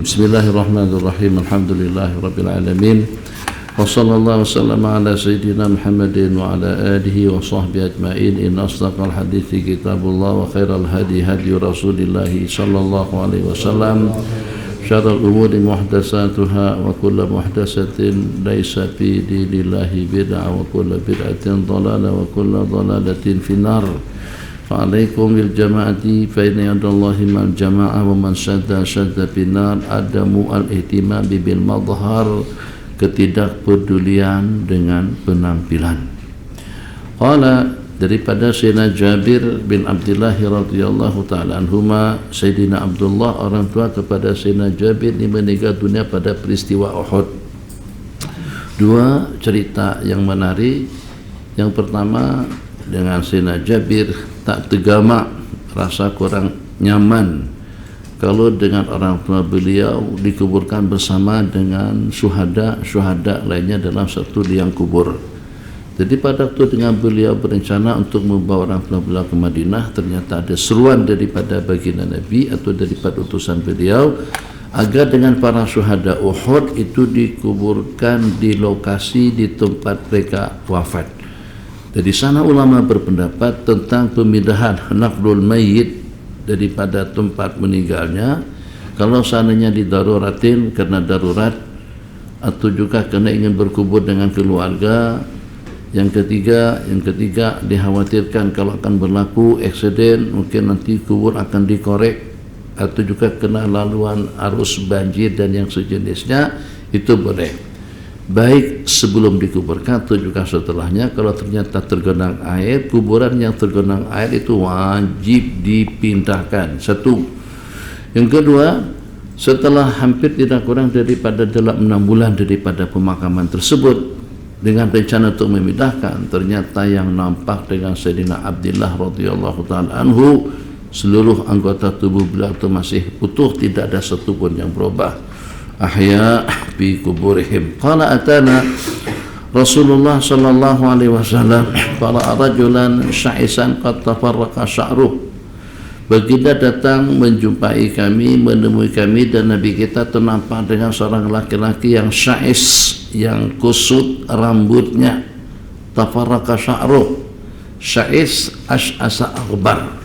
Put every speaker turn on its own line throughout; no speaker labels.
Bismillahirrahmanirrahim. Alhamdulillahirabbil alamin. Wa sallallahu wasallam ala sayyidina Muhammadin wa ala alihi wa sahbihi ajma'in. Inna asdaqal hadithi kitabullah wa khairal hadi hadi Rasulillah sallallahu alaihi wasallam. Syarrul umuri muhdatsatuha wa kullu muhdatsatin laisa fi dinillahi bid'ah wa kullu bid'atin dhalalah wa kullu dhalalatin finnar. Fa'alaikum bil jama'ati fa inna yadallahi ma'al jama'ah wa man syadda binar. Adamu al-ihtimam bil madhhar, ketidakpedulian dengan penampilan. Qala, daripada Sayyidina Jabir bin Abdullah radhiyallahu taala anhuma, Sayyidina Abdullah orang tua kepada Sayyidina Jabir ini meninggal dunia pada peristiwa Uhud. Dua cerita yang menarik. Yang pertama, dengan Sayyidina Jabir tak tergamak, rasa kurang nyaman kalau dengan orang tua beliau dikuburkan bersama dengan syuhada lainnya dalam satu liang kubur. Jadi pada waktu dengan beliau berencana untuk membawa orang tua beliau ke Madinah, ternyata ada seruan daripada baginda Nabi atau daripada utusan beliau agar dengan para syuhada Uhud itu dikuburkan di lokasi di tempat mereka wafat. Dari sana ulama berpendapat tentang pemindahan naqlul mayyit daripada tempat meninggalnya, kalau seandainya didaruratin karena darurat, atau juga kerana ingin berkubur dengan keluarga. Yang ketiga dikhawatirkan kalau akan berlaku aksiden, mungkin nanti kubur akan dikorek, atau juga kena laluan arus banjir dan yang sejenisnya, itu boleh. Baik sebelum dikuburkan atau juga setelahnya. Kalau ternyata tergenang air, kuburan yang tergenang air itu wajib dipindahkan. Satu. Yang kedua, setelah hampir tidak kurang daripada dalam 6 bulan daripada pemakaman tersebut, dengan rencana untuk memindahkan, ternyata yang nampak dengan Sayyidina Abdullah radhiyallahu ta'ala anhu, seluruh anggota tubuh beliau itu masih utuh, tidak ada satu pun yang berubah. Ahya fi kuburihim. Qala atana Rasulullah sallallahu alaihi wasallam qala rajulan sya'isan qad tafarraqa sya'ruh. Baginda datang menjumpai kami, menemui kami, dan Nabi kita ternampak dengan seorang laki-laki yang sya'is, yang kusut rambutnya. Tafarraqa sya'ruh. Sya'is ash'asa aghbar.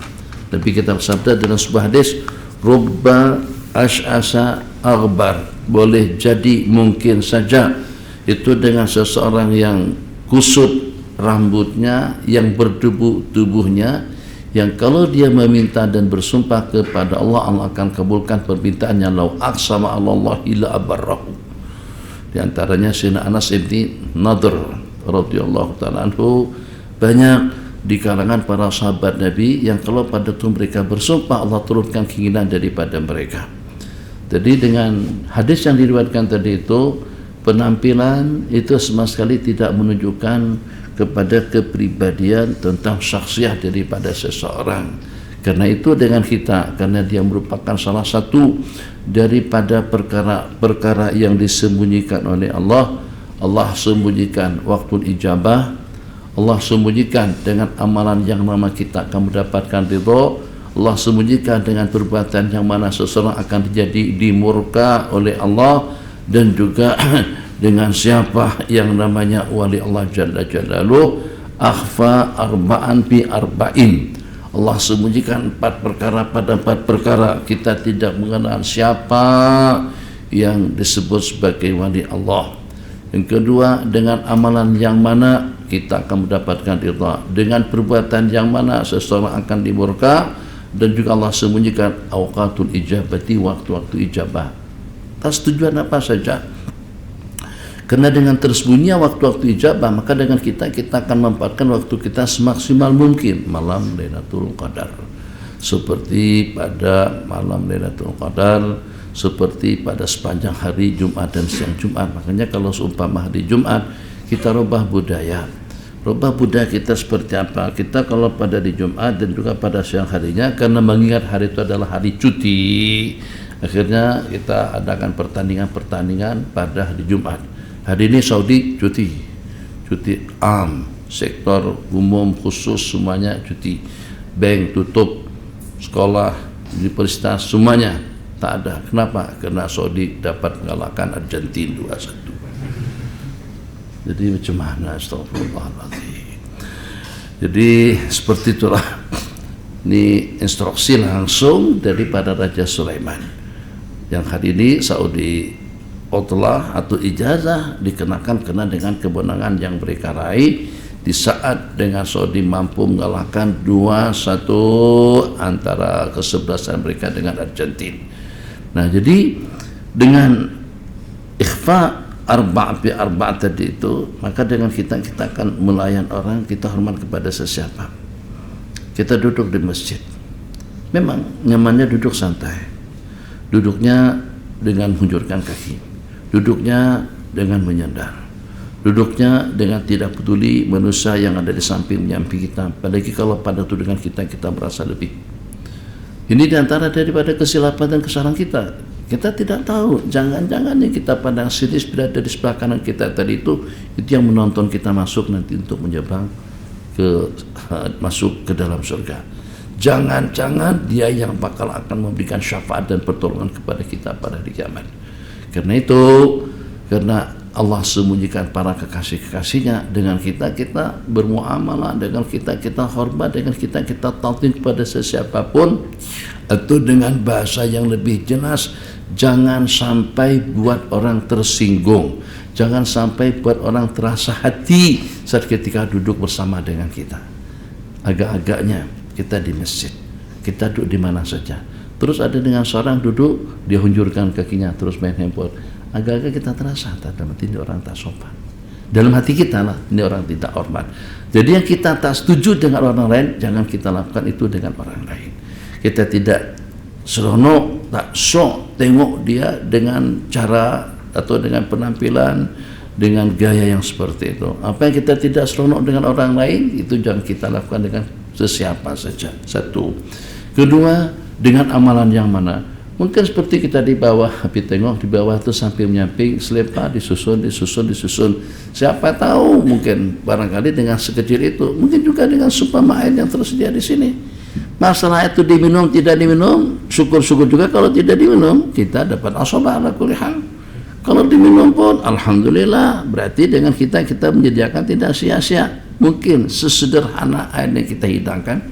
Nabi kita bersabda dalam sebuah hadis, rubba ash'asa aghbar. Boleh jadi, mungkin saja itu dengan seseorang yang kusut rambutnya, yang berdebu tubuhnya, yang kalau dia meminta dan bersumpah kepada Allah, Allah akan kabulkan permintaannya. Lau aqsama 'ala Allahi la abarrahu. Di antaranya Sayyidina Anas bin Nadhr radhiyallahu ta'ala anhu. Banyak di kalangan para sahabat Nabi yang kalau pada waktu mereka bersumpah, Allah turunkan keinginan daripada mereka. Jadi dengan hadis yang diriwayatkan tadi itu, penampilan itu sama sekali tidak menunjukkan kepada kepribadian tentang syakhsiah daripada seseorang. Karena itu dengan kita, karena dia merupakan salah satu daripada perkara-perkara yang disembunyikan oleh Allah. Allah sembunyikan waktu ijabah, Allah sembunyikan dengan amalan yang mana kita akan mendapatkan ridha, Allah sembunyikan dengan perbuatan yang mana seseorang akan jadi dimurka oleh Allah, dan juga dengan siapa yang namanya wali Allah Jalla Jalaluh. Akhfa arba'an fi arba'in. Allah sembunyikan 4 perkara pada 4 perkara. Kita tidak mengenal siapa yang disebut sebagai wali Allah. Yang kedua, dengan amalan yang mana kita akan mendapatkan ridha, dengan perbuatan yang mana seseorang akan dimurka, dan juga Allah sembunyikan awqatul ijabati, waktu-waktu ijabah. Atas tujuan apa saja? Karena dengan tersembunyinya waktu-waktu ijabah, maka dengan kita akan memanfaatkan waktu kita semaksimal mungkin. Malam Lailatul Qadar, seperti pada malam Lailatul Qadar, seperti pada sepanjang hari Jumat dan siang Jumat. Makanya kalau seumpama hari Jumat, kita rubah budaya. Rubah budaya kita seperti apa? Kita kalau pada di Jumat dan juga pada siang harinya, karena mengingat hari itu adalah hari cuti, akhirnya kita adakan pertandingan pada hari Jumat. Hari ini Saudi cuti am, sektor umum khusus semuanya cuti, bank tutup, sekolah, universitas semuanya Tak ada. Kenapa? Karena Saudi dapat mengalahkan Argentina 2-1. Jadi macam mana? Astagfirullahaladzim. Jadi seperti itulah. Ini instruksi langsung daripada Raja Sulaiman. Yang hari ini Saudi Otlah atau ijazah dikenakan karena dengan kemenangan yang mereka raih di saat dengan Saudi mampu mengalahkan 2-1 antara kesebelasan mereka dengan Argentina. Nah, jadi dengan ikhfa arba' tadi itu, maka dengan kita akan melayan orang, kita hormat kepada sesiapa. Kita duduk di masjid. Memang nyamannya duduk santai. Duduknya dengan menjulurkan kaki. Duduknya dengan menyandar. Duduknya dengan tidak peduli manusia yang ada di samping menyamping kita. Apalagi kalau pada tudingan kita merasa lebih. Ini diantara daripada kesilapan dan kesalahan kita. Kita tidak tahu. Jangan-jangan yang kita pandang sinis berada di sebelah kanan kita tadi itu yang menonton kita masuk nanti untuk menyeberang masuk ke dalam surga. Jangan-jangan dia yang bakal akan memberikan syafaat dan pertolongan kepada kita pada hari kiamat. Karena itu, karena Allah sembunyikan para kekasih-kekasihnya, dengan kita bermuamalah, dengan kita hormat, dengan kita taati kepada sesiapapun, atau dengan bahasa yang lebih jelas, jangan sampai buat orang tersinggung, jangan sampai buat orang terasa hati saat ketika duduk bersama dengan kita. Agak-agaknya kita di masjid, kita duduk di mana saja, terus ada dengan seorang duduk, dia hunjurkan kakinya terus main handphone. Agak-agak kita terasa, ini orang tak sopan. Dalam hati kita lah, ini orang tidak hormat. Jadi yang kita tak setuju dengan orang lain, jangan kita lakukan itu dengan orang lain. Kita tidak seronok, tak sok tengok dia dengan cara atau dengan penampilan, dengan gaya yang seperti itu. Apa yang kita tidak seronok dengan orang lain, itu jangan kita lakukan dengan sesiapa saja. Satu. Kedua, dengan amalan yang mana? Mungkin seperti kita di bawah, tapi tengok di bawah itu sampai menyamping, selipar disusun. Siapa tahu mungkin barangkali dengan sekecil itu, mungkin juga dengan supama air yang tersedia di sini. Masalah itu diminum tidak diminum, syukur-syukur juga kalau tidak diminum, kita dapat asobah ala kulli hal. Kalau diminum pun alhamdulillah, berarti dengan kita menyediakan tidak sia-sia. Mungkin sesederhana air yang kita hidangkan,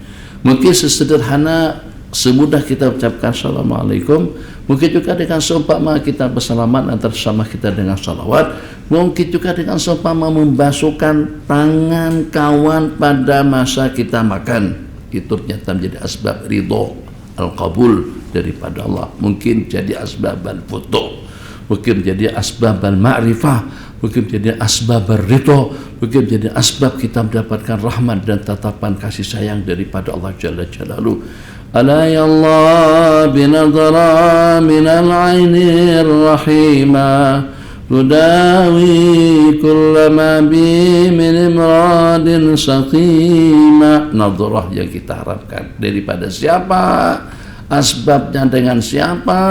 mungkin sesederhana semudah kita ucapkan Assalamualaikum, mungkin juga dengan seumpama kita bersalaman antara sama kita dengan salawat, mungkin juga dengan seumpama membasuhkan tangan kawan pada masa kita makan, itu ternyata menjadi asbab ridho al-qabul daripada Allah. Mungkin jadi asbab al-futuh, mungkin jadi asbab al-ma'rifah, mungkin jadi asbab al-ridho, mungkin jadi asbab kita mendapatkan rahmat dan tatapan kasih sayang daripada Allah Jalla Jalaluhu. Ala ya Allah binadhara minal ainir rahimah tudawi kullama bi min imradin saqima. Nadharah yang kita harapkan daripada siapa, asbabnya dengan siapa,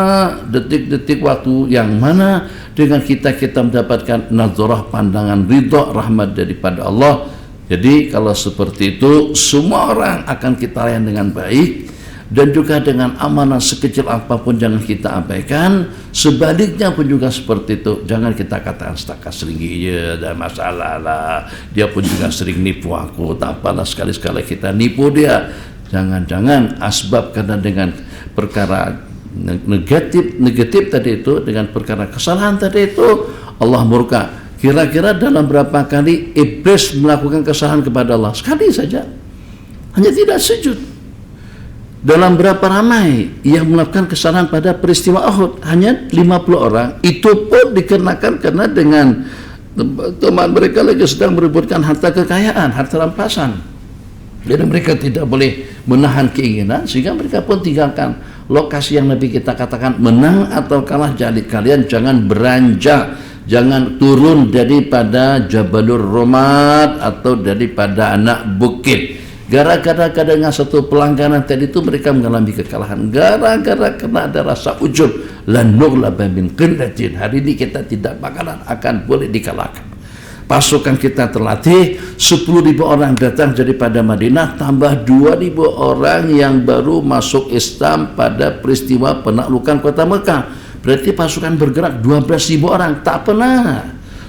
detik-detik waktu yang mana dengan kita mendapatkan nadharah, pandangan ridha rahmat daripada Allah. Jadi kalau seperti itu semua orang akan kita layan dengan baik. Dan juga dengan amanah sekecil apapun jangan kita abaikan. Sebaliknya pun juga seperti itu. Jangan kita katakan setakat seringi ya, ada masalah lah. Dia pun juga sering nipu aku. Tak apalah, sekali-sekali kita nipu dia. Jangan-jangan asbab karena dengan perkara negatif tadi itu, dengan perkara kesalahan tadi itu, Allah murka. Kira-kira dalam berapa kali iblis melakukan kesalahan kepada Allah? Sekali saja. Hanya tidak sujud. Dalam berapa ramai yang melakukan kesalahan pada peristiwa Uhud? Hanya 50 orang. Itu pun dikenakan karena dengan teman mereka lagi sedang merebutkan harta kekayaan, harta rampasan. Jadi mereka tidak boleh menahan keinginan, sehingga mereka pun tinggalkan lokasi yang Nabi kita katakan menang atau kalah. Jadi kalian jangan beranjak, jangan turun daripada Jabalur Romat atau daripada anak bukit. Gara-gara dengan satu pelanggaran tadi itu mereka mengalami kekalahan. Gara-gara kena ada rasa ujub, lan nughlaba min qillatin. Hari ini kita tidak bakalan akan boleh dikalahkan. pasukan kita terlatih, 10.000 orang datang daripada Madinah, tambah 2.000 orang yang baru masuk Islam pada peristiwa penaklukan kota Mekah. Berarti pasukan bergerak 12.000 orang. Tak pernah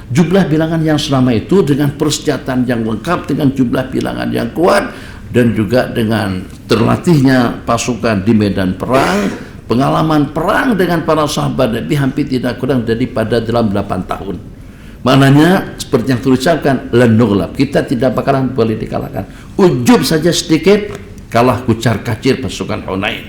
jumlah bilangan yang selama itu dengan persenjataan yang lengkap, dengan jumlah bilangan yang kuat, dan juga dengan terlatihnya pasukan di medan perang, pengalaman perang dengan para sahabat Nabi hampir tidak kurang daripada dalam 8 tahun. Maknanya seperti yang terucapkan, lan nughlab, kita tidak bakalan boleh dikalahkan. Ujub saja sedikit kalah kucar kacir pasukan Hunain.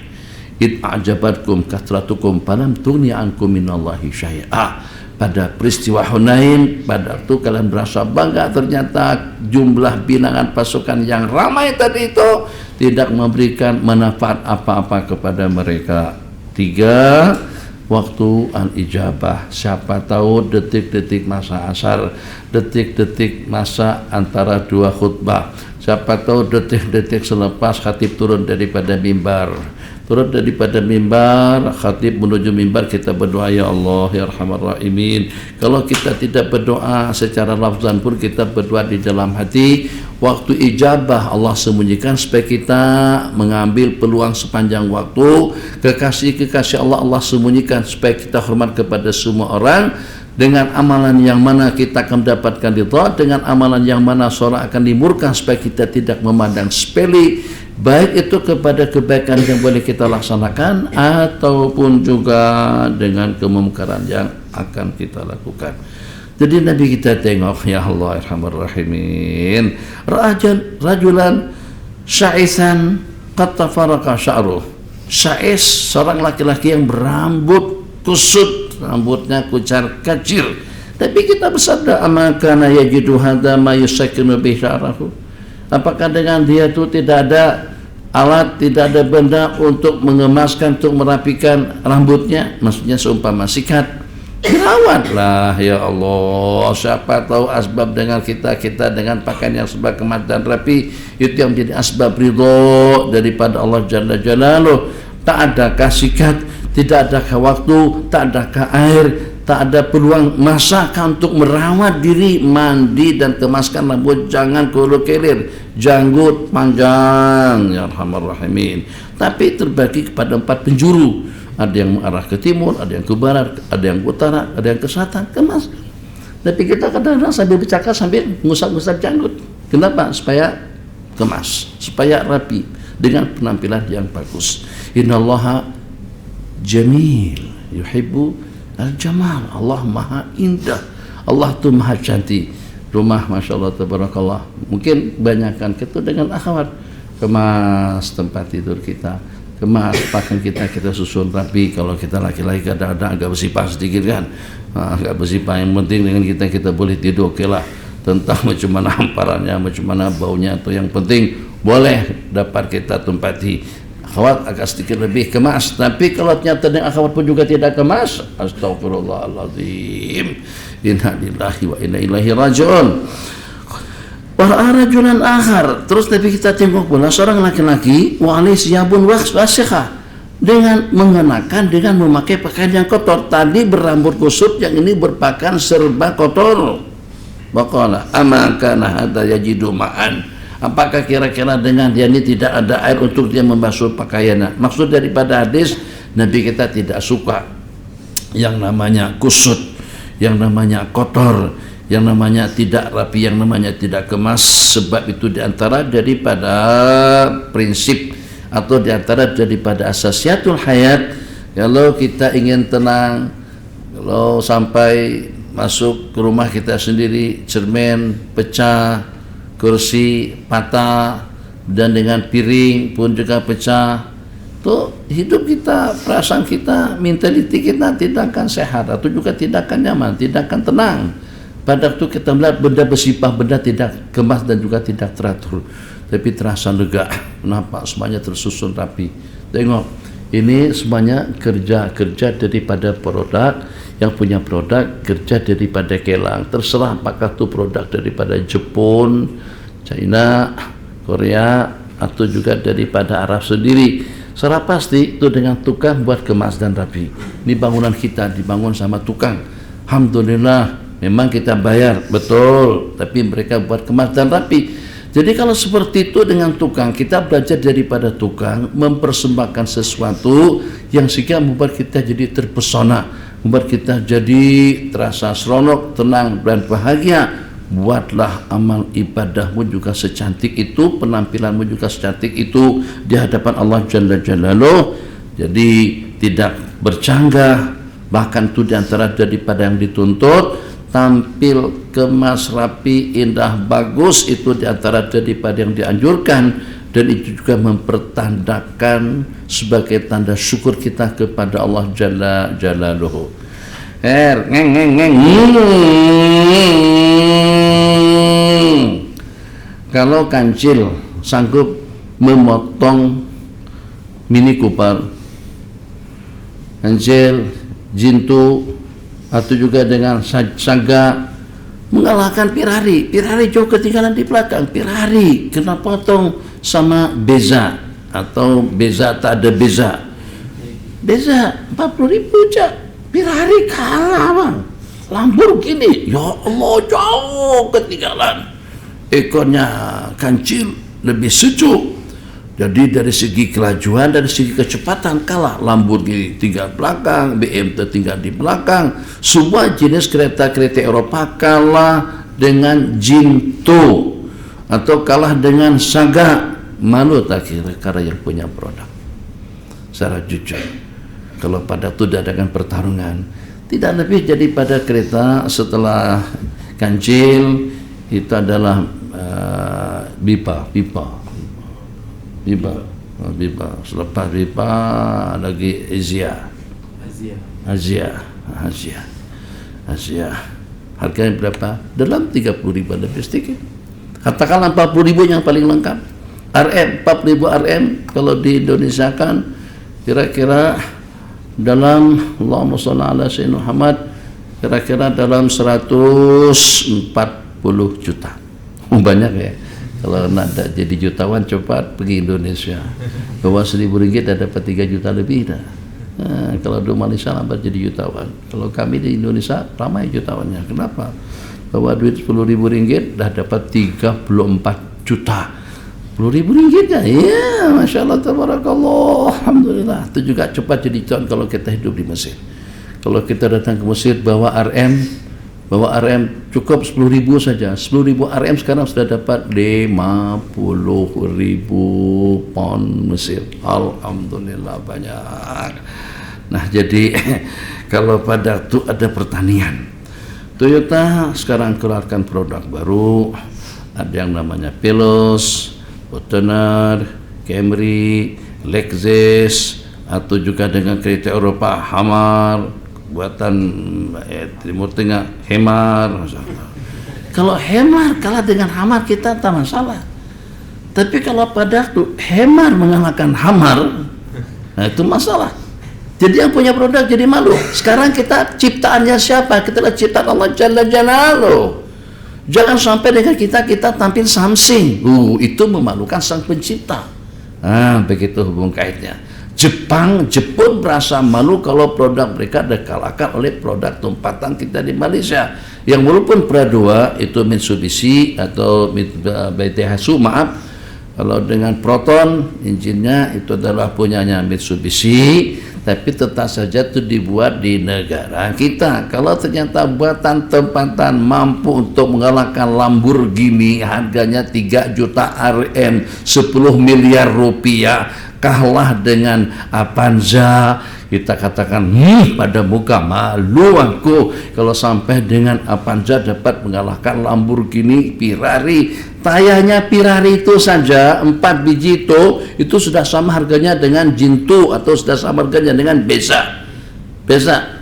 Id a'jabatkum kathratukum falam tughni ankum minallahi syai'a. Pada peristiwa Hunain, pada itu kalian berasa bangga, ternyata jumlah bilangan pasukan yang ramai tadi itu tidak memberikan manfaat apa-apa kepada mereka. 3, waktu al-ijabah. Siapa tahu detik-detik masa asar, detik-detik masa antara dua khutbah, siapa tahu detik-detik selepas khatib turun daripada mimbar. Turun daripada mimbar, khatib menuju mimbar, kita berdoa, ya Allah ya Arhamar Rahimin. Kalau kita tidak berdoa secara lafzan pun, kita berdoa di dalam hati. Waktu ijabah Allah sembunyikan supaya kita mengambil peluang sepanjang waktu. Kekasih-kekasih Allah Allah sembunyikan supaya kita hormat kepada semua orang. Dengan amalan yang mana kita akan mendapatkan ridha, dengan amalan yang mana seorang akan dimurka, supaya kita tidak memandang sepele, baik itu kepada kebaikan yang boleh kita laksanakan ataupun juga dengan kemungkaran yang akan kita lakukan. Jadi Nabi kita tengok, ya Allah Arhamar Rahimin, rajulan sya'isan qad tafarraqa sya'ruh. Sya'is, seorang laki-laki yang berambut kusut, rambutnya kucar kacir. Tapi kita bersabda, amakana yajidu hadza ma yusakinu bi sya'rahu. Apakah dengan dia itu tidak ada alat, tidak ada benda untuk mengemaskan, untuk merapikan rambutnya? Maksudnya seumpama sikat, dirawatlah ya Allah. Siapa tahu asbab dengan kita dengan pakaian yang sebab kemat dan rapi, itu yang menjadi asbab ridho daripada Allah Jalla Jalaluh. Tak adakah sikat, tidak adakah waktu, tak adakah air, tak ada peluang masakah untuk merawat diri, mandi dan kemaskan rambut, jangan kulu-kelir, janggut panjang, ya Arhamar Rahimin. Tapi terbagi kepada 4 penjuru. Ada yang mengarah ke timur, ada yang ke barat, ada yang ke utara, ada yang ke selatan, kemas. Tapi kita kadang-kadang sambil bercakap sambil ngusap-ngusap janggut. Kenapa? Supaya kemas, supaya rapi, dengan penampilan yang bagus. Innallaha jamil yuhibbu al-jamal. Allah maha indah, Allah tu maha cantik. Rumah Masya Allah tabarakallah, mungkin banyakkan kita dengan akhwat, kemas tempat tidur kita, kemas pakaian kita susun rapi. Kalau kita laki-laki kadang-kadang agak bersifat sedikit kan, agak bersifat. Yang penting dengan kita boleh tidur, oke lah. Tentang macam mana hamparannya, macam mana baunya, atau yang penting boleh dapat kita tempati. Akhwat agak sedikit lebih kemas. Tapi kalau ternyata dengan akhwat pun juga tidak kemas, astagfirullahaladzim, inna lillahi wa inna ilaihi raji'un. Wara'a rajulan akhar. Terus Nabi kita tengok pula seorang laki-laki, wa alaihi siyabun wasikha, dengan mengenakan, dengan memakai pakaian yang kotor. Tadi berambut kusut, yang ini berpakaian serba kotor. Waqala ama kana hadza yajidu ma'an. Apakah kira-kira dengan dia ini tidak ada air untuk dia membasuh pakaiannya? Maksud daripada hadis, Nabi kita tidak suka yang namanya kusut, yang namanya kotor, yang namanya tidak rapi, yang namanya tidak kemas. Sebab itu diantara daripada prinsip atau diantara daripada asasiatul hayat. Kalau kita ingin tenang, kalau sampai masuk ke rumah kita sendiri, cermin pecah, kursi patah, dan dengan piring pun juga pecah, tuh hidup kita, perasaan kita, mentaliti kita tidak akan sehat, atau juga tidak akan nyaman, tidak akan tenang. Pada waktu kita melihat benda bersifat, benda tidak kemas dan juga tidak teratur, tapi terasa lega. Kenapa? Semuanya tersusun rapi. Tengok, ini semuanya kerja daripada produk. Yang punya produk kerja daripada Kelang. Terserah apakah itu produk daripada Jepun, China, Korea, atau juga daripada Arab sendiri. Secara pasti itu dengan tukang buat kemas dan rapi. Ini bangunan kita dibangun sama tukang. Alhamdulillah memang kita bayar, betul, tapi mereka buat kemas dan rapi. Jadi kalau seperti itu dengan tukang, kita belajar daripada tukang mempersembahkan sesuatu yang sehingga membuat kita jadi terpesona, membuat kita jadi terasa seronok, tenang dan bahagia. Buatlah amal ibadahmu juga secantik itu, penampilanmu juga secantik itu di hadapan Allah Jalla Jalaluh. Jadi tidak bercanggah, bahkan itu diantara daripada yang dituntut. Tampil kemas rapi indah bagus itu diantara daripada yang dianjurkan, dan itu juga mempertandakan sebagai tanda syukur kita kepada Allah Jalla Jalaluhu. Kalau kancil sanggup memotong Mini Cooper, kancil Jintu, atau juga dengan Saga mengalahkan Ferrari. Ferrari jauh ketinggalan di belakang. Ferrari kena potong sama Beza, atau Beza tak ada Beza. Beza 40.000 aja. Ferrari kalah bang. Lamborghini, ya Allah jauh ketinggalan. Ekornya kancil lebih sejuk. Jadi dari segi kelajuan, dari segi kecepatan kalah. Lamborghini tinggal belakang, BM tertinggal di belakang. Semua jenis kereta-kereta Eropa kalah dengan Jinto atau kalah dengan Saga. Malu tak kira-kira yang punya produk? Secara jujur, kalau pada itu diadakan pertarungan, tidak lebih daripada kereta setelah kancil itu adalah Bipa. Selepas Bipa lagi Asia. Harganya berapa? Dalam 30.000 lebih sedikit. Katakanlah 40.000 yang paling lengkap. RM 40.000 RM kalau di Indonesia kan kira-kira dalam, Allahumma shalli ala sayyidina Muhammad, kira-kira dalam 140 juta. Banyak ya. Kalau nak jadi jutawan cepat pergi Indonesia. Bawa RM1.000 dah dapat 3 juta lebih dah. Kalau di Malaysia lambat jadi jutawan. Kalau kami di Indonesia ramai jutawannya. Kenapa? Bawa duit RM10.000 dah dapat 34 juta. RM10.000 ya. Ya, Masya Allah, tabarakallah, alhamdulillah. Itu juga cepat jadi jutawan kalau kita hidup di Mesir. Kalau kita datang ke Mesir bawa RM cukup 10.000 saja. 10.000 RM sekarang sudah dapat 50.000 pound Mesir. Alhamdulillah banyak. Nah jadi kalau pada itu ada pertanian. Toyota sekarang keluarkan produk baru. Ada yang namanya Veloz, Fortuner, Camry, Lexus, atau juga dengan kereta Eropa Hummer buatan Timur Tengah, Hemar. Kalau Hemar kalah dengan Hummer kita tak masalah. Tapi kalau pada itu Hemar mengalahkan Hummer, nah itu masalah. Jadi yang punya produk jadi malu. Sekarang kita ciptaannya siapa? Kita adalah ciptaan Allah Jalla Jalaluh. Jangan sampai dengan kita tampil Samsung. Itu memalukan sang pencipta. Begitu hubung kaitnya. Jepun berasa malu kalau produk mereka dikalahkan oleh produk tumpatan kita di Malaysia. Yang walaupun Pradua itu Mitsubishi atau Daihatsu, maaf, kalau dengan Proton injinnya itu adalah punyanya Mitsubishi, tapi tetap saja itu dibuat di negara kita. Kalau ternyata buatan tempatan mampu untuk mengalahkan Lamborghini harganya 3 juta RM, 10 miliar rupiah, kalah dengan Avanza, kita katakan pada muka malu aku kalau sampai dengan Avanza dapat mengalahkan Lamborghini, Ferrari. Tayanya Ferrari itu saja 4 biji itu sudah sama harganya dengan Jinto, atau sudah sama harganya dengan Beza.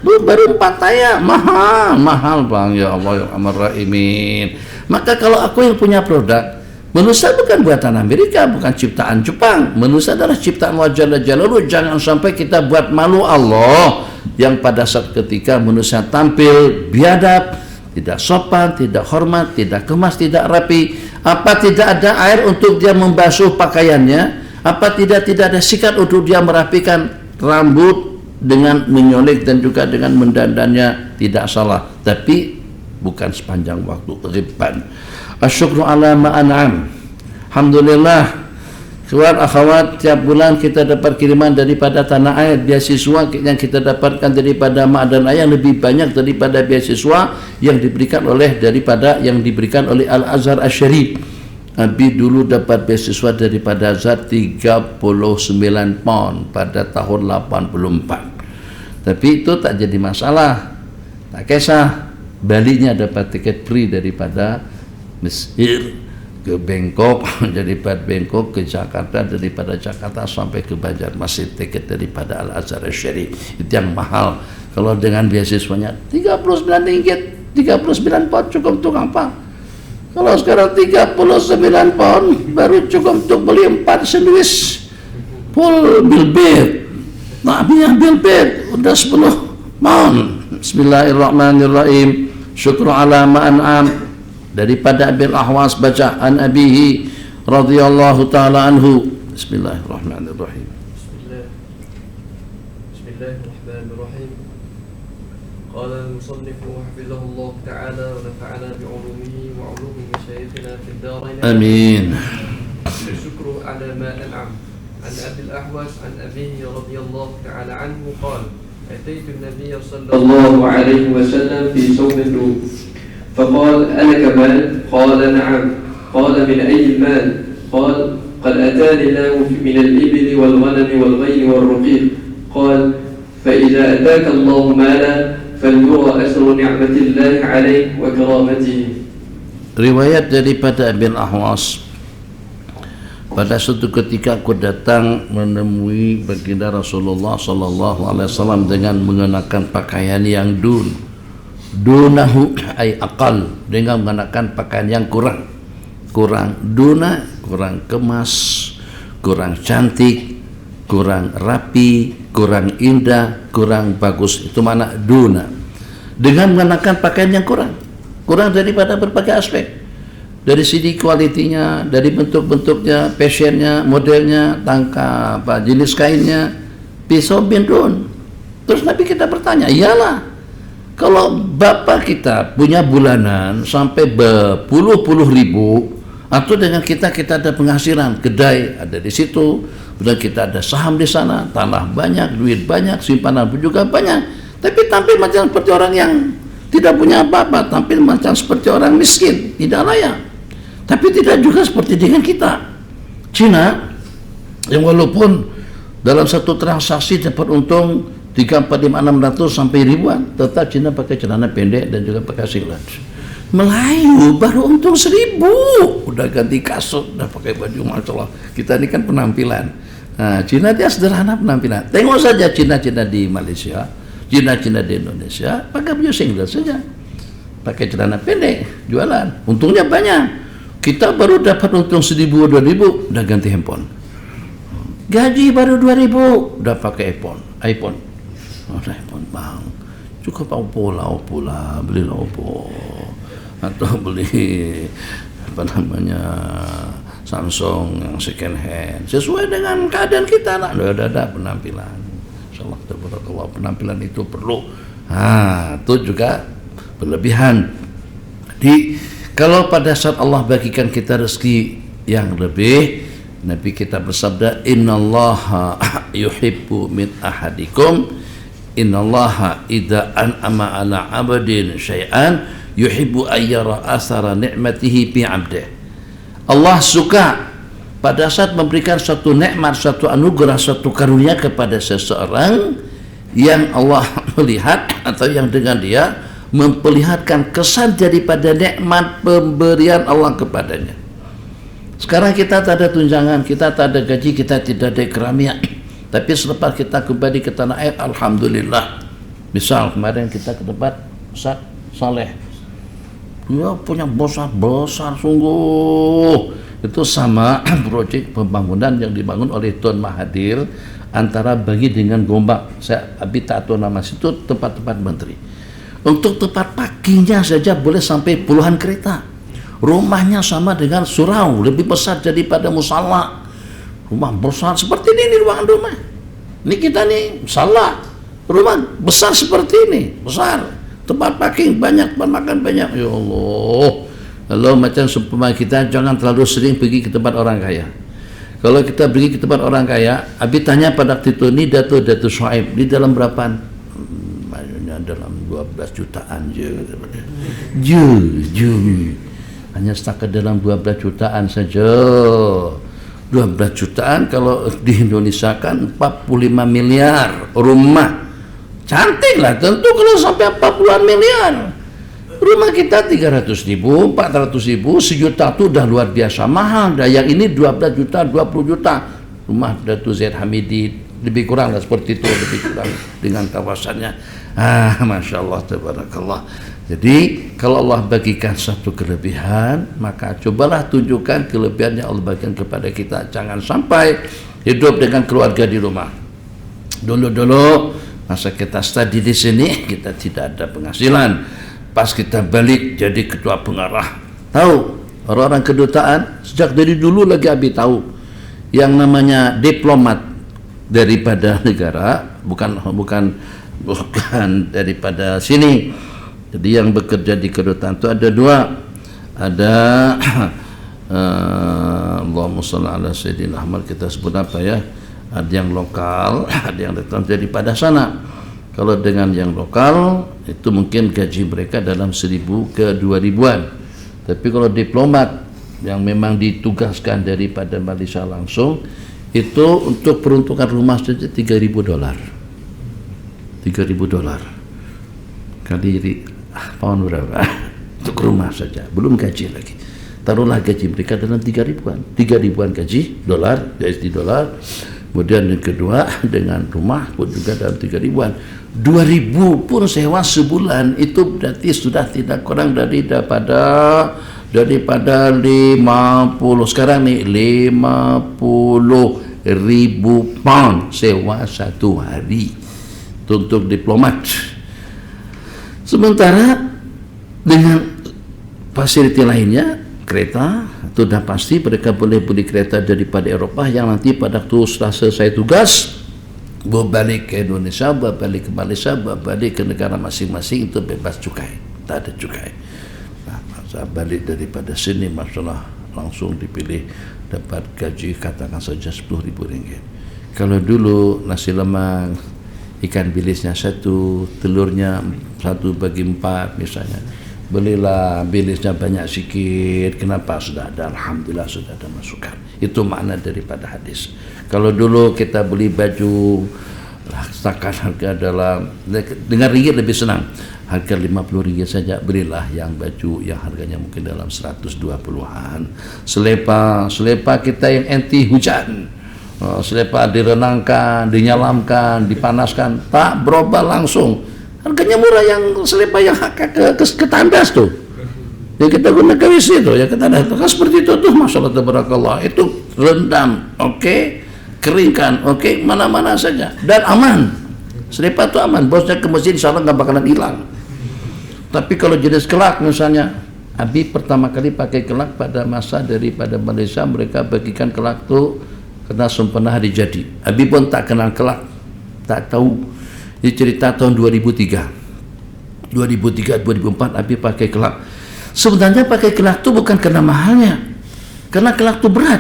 Lu baru 4 taya, mahal bang, ya Allah ya Amar Rahimin. Maka kalau aku yang punya produk, manusia bukan buatan Amerika, bukan ciptaan Jepang. Manusia adalah ciptaan Allah Jalla Jalaluhu. Jangan sampai kita buat malu Allah yang pada saat ketika manusia tampil biadab, tidak sopan, tidak hormat, tidak kemas, tidak rapi. Apa tidak ada air untuk dia membasuh pakaiannya? Apa tidak ada sikat untuk dia merapikan rambut dengan menyolik dan juga dengan mendandannya? Tidak salah. Tapi bukan sepanjang waktu ghibban. Asyukru ala ma an'am. Alhamdulillah, kawan akhwat, tiap bulan kita dapat kiriman daripada tanah air, beasiswa yang kita dapatkan daripada mak dan ayah lebih banyak daripada beasiswa yang diberikan oleh Al-Azhar Asy-Syarif. Abi dulu dapat beasiswa daripada Azhar 39 pound pada tahun 84. Tapi itu tak jadi masalah, tak kisah. Baliknya dapat tiket free daripada Mesir ke Bangkok, daripada Bangkok ke Jakarta, daripada Jakarta sampai ke Banjarmasin, tiket daripada Al-Azhar Asy-Syarif. Itu yang mahal. Kalau dengan beasiswanya 39 ringgit, 39 pound cukup untuk apa? Kalau sekarang 39 pound baru cukup untuk beli 4 sandwich full bilbit. Nah, bilbit udah 10 pound. Bismillahirrahmanirrahim. Syukru ala ma an'am. Daripada Abil Ahwas baca an abihi radhiyallahu ta'ala anhu. Bismillahirrahmanirrahim.
Bismillahirrahmanirrahim. Qala al-musannif hafizahullah ta'ala wa nafa'ana bi'ulumihi wa 'ulumi masyayikhina fid darain.
Amin.
Syukru ala ma an'am. An Abil Ahwas an abihi radhiyallahu ta'ala anhu qala ataitu an-nabiy sallallahu alaihi wasallam fi sawm al-rum. فقال ألك مال؟ قال نعم. قال من أي المال؟ قال قد أتاني الله من الإبل والغنم والغيل والرقيق. قال فإذا أتاك الله مالا فليرى أثر نعمة الله عليك وكرامته.
Riwayat daripada Abil Ahwas, pada suatu ketika aku datang menemui baginda Rasulullah sallallahu alaihi wasallam dengan mengenakan pakaian yang dunahu ay aqal, dengan mengenakan pakaian yang kurang duna, kurang kemas, kurang cantik, kurang rapi, kurang indah, kurang bagus. Itu makna duna. Dengan mengenakan pakaian yang kurang daripada berbagai aspek, dari segi kualitinya, dari bentuk-bentuknya, fashionnya, modelnya, tangka jenis kainnya, pisau bin dun. Terus Nabi kita bertanya, iyalah, kalau bapak kita punya bulanan sampai berpuluh-puluh ribu, atau dengan kita ada penghasilan, kedai ada di situ, dan kita ada saham di sana, tanah banyak, duit banyak, simpanan pun juga banyak, tapi tampil macam seperti orang yang tidak punya apa-apa, tampil macam seperti orang miskin, tidak layak. Tapi tidak juga seperti dengan kita. Cina yang walaupun dalam satu transaksi dapat untung 3, 4, 5, 600 sampai ribuan, tetap Cina pakai celana pendek dan juga pakai singlet. Melayu baru untung 1000, udah ganti kasut, udah pakai baju, masya Allah. Kita ini kan penampilan. Nah, Cina dia sederhana penampilan. Tengok saja Cina-Cina di Malaysia, Cina-Cina di Indonesia pakai baju singlet saja, pakai celana pendek, jualan, untungnya banyak. Kita baru dapat untung 1000, 2000, udah ganti handphone. Gaji baru 2000, udah pakai iPhone. iPhone bang, cukup Oppo lah, beli Oppo, atau beli Samsung yang second hand sesuai dengan keadaan kita. Nah, ada penampilan. Insyaallah tabarakallah, penampilan itu perlu. Itu juga berlebihan. Jadi kalau pada saat Allah bagikan kita rezeki yang lebih, Nabi kita bersabda, innallaha yuhibbu min ahadikum, innallaha idza an'ama ala 'abdin syai'an yuhibbu ayyara athara ni'matihi bi 'abdihi. Allah suka pada saat memberikan suatu nikmat, suatu anugerah, suatu karunia kepada seseorang yang Allah melihat atau yang dengan dia memperlihatkan kesan daripada nikmat pemberian Allah kepadanya. Sekarang kita tak ada tunjangan, kita tak ada gaji, kita tidak ada keramian. Tapi selepas kita kembali ke tanah air, alhamdulillah. Misal kemarin kita ke tempat Ustaz Saleh, dia punya besar sungguh. Itu sama proyek pembangunan yang dibangun oleh Tuan Mahathir antara Bagi dengan Gombak. Saya tak tahu nama situ, tempat-tempat menteri. Untuk tempat parkingnya saja boleh sampai puluhan kereta. Rumahnya sama dengan surau, lebih besar daripada musala. Rumah besar seperti ini ruangan rumah. Ini kita nih musala, rumah besar seperti ini, besar. tempat parking banyak, tempat makan banyak. Ya Allah. Kalau macam seumpama kita jangan terlalu sering pergi ke tempat orang kaya. Kalau kita pergi ke tempat orang kaya, Abi tanya pada waktu itu, ni Datuk Syuaib, di dalam berapaan? Maksudnya dalam 12 jutaan je. Hanya setakat dalam 12 jutaan saja. 12 jutaan kalau di Indonesia kan 45 miliar rumah. Cantik lah, tentu kalau sampai 40 miliar. Rumah kita 300.000, 400.000, sejuta tu dah luar biasa mahal. Dah yang ini 12 juta, 20 juta. Rumah Datuk Zaid Hamidi lebih kurang lah seperti itu, lebih kurang dengan kawasannya. Masya Allah, tabarakallah. Jadi kalau Allah bagikan satu kelebihan, maka cobalah tunjukkan kelebihan yang Allah bagikan kepada kita. Jangan sampai hidup dengan keluarga di rumah. Dulu masa kita study di sini, kita tidak ada penghasilan. Pas kita balik jadi ketua pengarah. Tahu orang-orang kedutaan sejak dari dulu lagi Abi tahu yang namanya diplomat daripada negara, bukan daripada sini. Jadi yang bekerja di kedutaan itu ada dua. Ada Allahumma shalli ala sayyidina Ahmad, kita sebut apa ya? Ada yang lokal, ada yang datang daripada sana. Kalau dengan yang lokal itu mungkin gaji mereka dalam 1.000 ke 2.000-an. Tapi kalau diplomat yang memang ditugaskan daripada Malaysia langsung, itu untuk peruntukan rumah saja $3,000. $3,000 kali pound berapa? Untuk rumah saja, belum gaji lagi. Taruhlah gaji mereka dalam 3.000-an. 3.000-an gaji dolar, USD dolar. Kemudian yang kedua dengan rumah pun juga dalam 3.000-an. 2.000 pun sewa sebulan, itu berarti sudah tidak kurang daripada 50. Sekarang ni 50,000 pound sewa satu hari untuk diplomat. Sementara dengan fasiliti lainnya, kereta itu dah pasti mereka boleh beli kereta daripada Eropah yang nanti pada waktu setelah selesai tugas berbalik ke Indonesia, berbalik ke Malaysia, berbalik ke negara masing-masing, itu bebas cukai, tak ada cukai. Masa balik daripada sini, masalah langsung dipilih dapat gaji katakan saja RM10,000. Kalau dulu nasi lemang, ikan bilisnya 1, telurnya 1/4 misalnya, belilah bilisnya banyak sikit. Kenapa? Sudah ada, alhamdulillah sudah ada masukan. Itu makna daripada hadis. Kalau dulu kita beli baju setakat harga dalam dengan ringgit lebih senang, harga RM50 saja, belilah yang baju yang harganya mungkin dalam 120-an. Selepa kita yang anti hujan, selepa direnangkan, dinyalamkan, dipanaskan, tak berubah langsung. Harganya murah yang selepa yang ke tandas tuh, yang kita gunakan WC itu, yang ke tandas itu kan seperti itu tuh, masalah tabarakallah. Itu rendam, oke, keringkan, oke, mana-mana saja dan aman. Selepa itu aman, bosnya ke masjid insyaallah nggak bakalan hilang. Tapi kalau jenis kelak misalnya, Abi pertama kali pakai kelak pada masa daripada Malaysia, mereka bagikan kelak tuh kena sempena hari jadi. Abi pun tak kenal kelak, tak tahu. Ini cerita tahun 2003, 2004 Abi pakai kelak. Sebenarnya pakai kelak itu bukan karena mahalnya, karena kelak itu berat.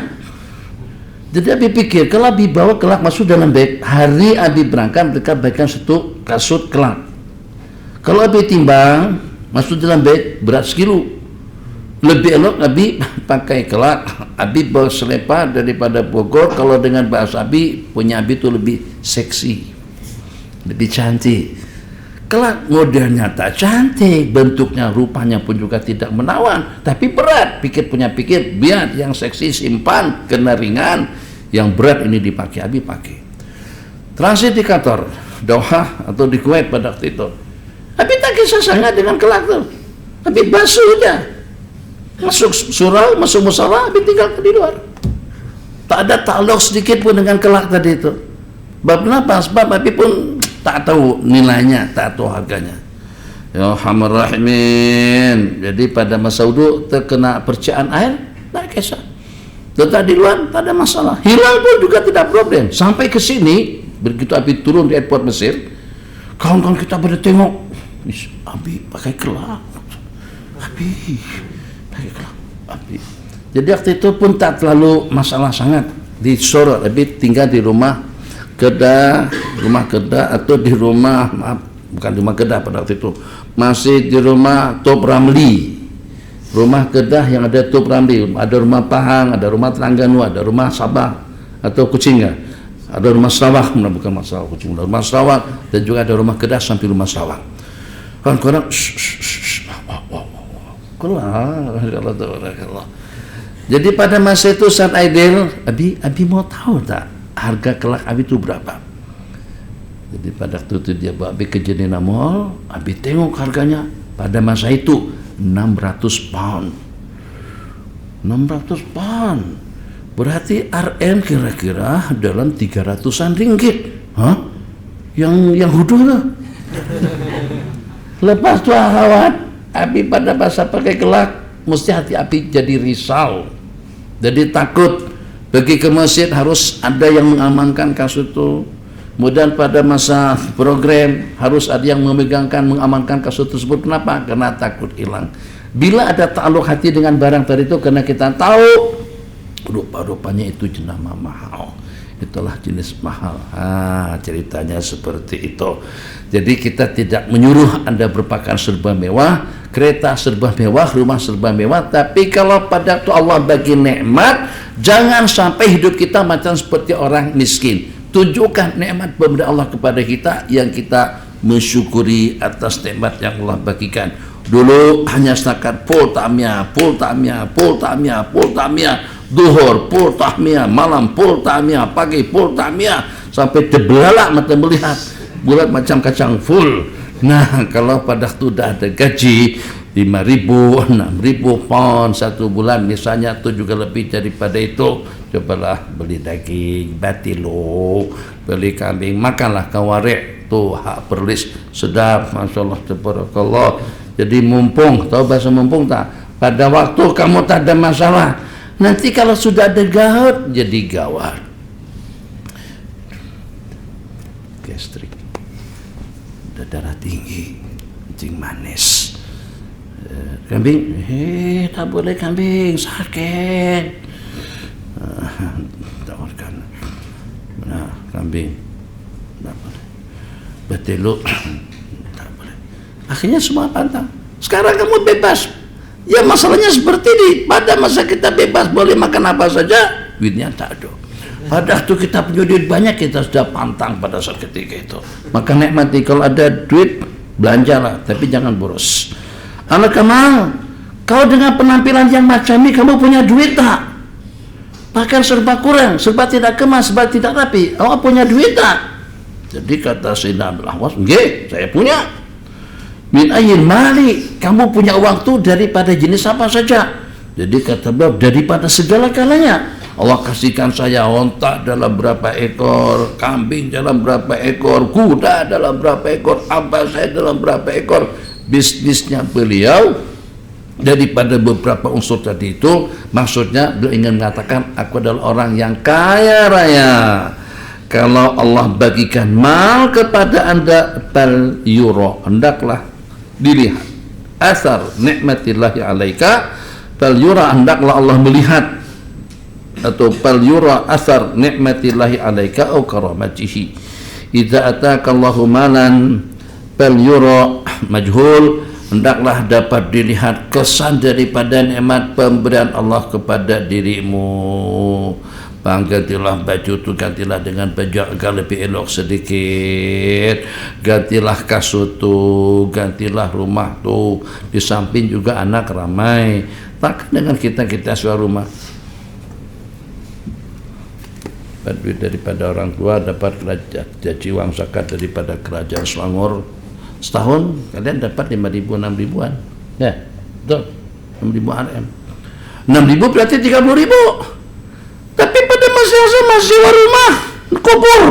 Jadi Abi pikir kalau Abi bawa kelak masuk dalam beg, hari Abi berangkat mereka bagikan satu kasut kelak. Kalau Abi timbang masuk dalam beg berat sekilo, lebih elok Abi pakai kelak. Abi bawa selepa daripada Bogor. Kalau dengan bahasa Abi, punya Abi itu lebih seksi, lebih cantik. Kelak modelnya tak cantik, bentuknya rupanya pun juga tidak menawan, tapi berat. Pikir biar yang seksi simpan, kena ringan, yang berat ini dipakai. Abi pakai transit di kantor Doha atau di Kuwait pada waktu itu. Abi tak kisah sangat dengan kelak tuh. Abi basuh aja, masuk surau, masuk musola, Abi tinggal di luar, tak ada takluk sedikit pun dengan kelak tadi itu. Kenapa? Sebab Abi pun tak tahu nilainya, tak tahu harganya. Ya Hamar Rahimin. Jadi pada masa wudu terkena percikan air, tak kisah. Tetap di luar, tak ada masalah. Hilang pun juga tidak problem. Sampai ke sini, begitu Abi turun di airport Mesir, kawan-kawan kita pada tengok, Abi pakai kelak. Abi pakai kelak. Abi. Jadi waktu itu pun tak terlalu masalah sangat di Soro, tapi tinggal di rumah Kedah atau di rumah, maaf, bukan di rumah Kedah pada waktu itu, masih di rumah Top Ramli. Rumah Kedah yang ada Top Ramli, ada rumah Pahang, ada rumah Terengganu, ada rumah Sabah atau Kucingan, ada rumah Sarawak, bukan masalah Kucing, ada rumah Sarawak, dan juga ada rumah Kedah sampai rumah Sarawak. Kan korang keluar. Jadi pada masa itu saat Aidil, Abi mau tahu tak harga kelak Abi itu berapa? Jadi pada waktu itu dia bawa Abi ke Jenina Mall, Abi tengok harganya pada masa itu 600 pound. 600 pound. Berarti RM kira-kira dalam 300-an ringgit. Hah? Yang hudu tuh. Lepas tu awat, Abi pada masa pakai kelak, mesti hati Abi jadi risau. Jadi takut pergi ke masjid harus ada yang mengamankan kasus itu. Kemudian pada masa program harus ada yang mengamankan kasus tersebut. Kenapa? Karena takut hilang. Bila ada ta'aluk hati dengan barang tadi itu, karena kita tahu rupa-rupanya itu jenama mahal, itulah jenis mahal. Ceritanya seperti itu. Jadi kita tidak menyuruh Anda berpakaian serba mewah, kereta serba mewah, rumah serba mewah, tapi kalau pada waktu Allah bagi nikmat, jangan sampai hidup kita macam seperti orang miskin. Tunjukkan nikmat pemberian Allah kepada kita yang kita mensyukuri atas nikmat yang Allah bagikan. Dulu hanya setakat full tahmiyah, duhur full tahmiyah, malam full tahmiyah, pagi full tahmiyah, sampai terbelalak mata melihat bulat macam kacang full. Nah, kalau pada sudah ada gaji 5.000, 6.000 pound satu bulan misalnya, atau juga lebih daripada itu, cobalah beli daging batilo, beli kambing, makanlah kawarek tuh, hak perlis sedap, masyaallah tabarakallah. Jadi mumpung, tahu bahasa mumpung tak? Pada waktu kamu tak ada masalah, nanti kalau sudah ada gawat jadi gawat. Gastrik, darah tinggi, kencing manis. Kambing, tak boleh kambing, sakit. Tawarkan. Nah, kambing, tak boleh. Betelo, tak boleh. Akhirnya semua pantang. Sekarang kamu bebas. Ya masalahnya seperti ini. Pada masa kita bebas boleh makan apa saja, duitnya tak ada. Pada waktu kita punya duit banyak, kita sudah pantang pada saat ketika itu. Maka nikmati, kalau ada duit belanjalah, tapi jangan boros. Anak Kamal, kau dengan penampilan yang macam ini, kamu punya duit tak? Bahkan serba kurang, serba tidak kemas, serba tidak rapi. Awak punya duit tak? Jadi kata Sayyidina Abdul Ahwas, nggih, saya punya. Min ayyin mali, kamu punya uang tu daripada jenis apa saja? Jadi kata beliau, daripada segala galanya. Allah kasihkan saya onta dalam berapa ekor, kambing dalam berapa ekor, kuda dalam berapa ekor, apa saya dalam berapa ekor. Bisnisnya beliau daripada beberapa unsur tadi itu, maksudnya beliau ingin mengatakan, aku adalah orang yang kaya raya. Kalau Allah bagikan mal kepada Anda, bal yuro, hendaklah dilihat asar nikmatillahi alaika, bal yura, hendaklah Allah melihat, atau bal yura asar nikmatillahi alaika au karamatihi. Idza ataka Allahu malan bal yura majhul, hendaklah dapat dilihat kesan daripada nikmat pemberian Allah kepada dirimu. Gantilah baju tu, gantilah dengan baju agak lebih elok sedikit, gantilah kasut tu, gantilah rumah tu, di samping juga anak ramai. Takkan dengan kita sewa rumah, duit daripada orang tua, dapat gaji uang zakat daripada kerajaan Selangor setahun, kalian dapat 5.000 6.000-an, ya betul, 6.000 RM, 6.000 berarti 30.000. Tapi pada masa yang sama sewa rumah kubur,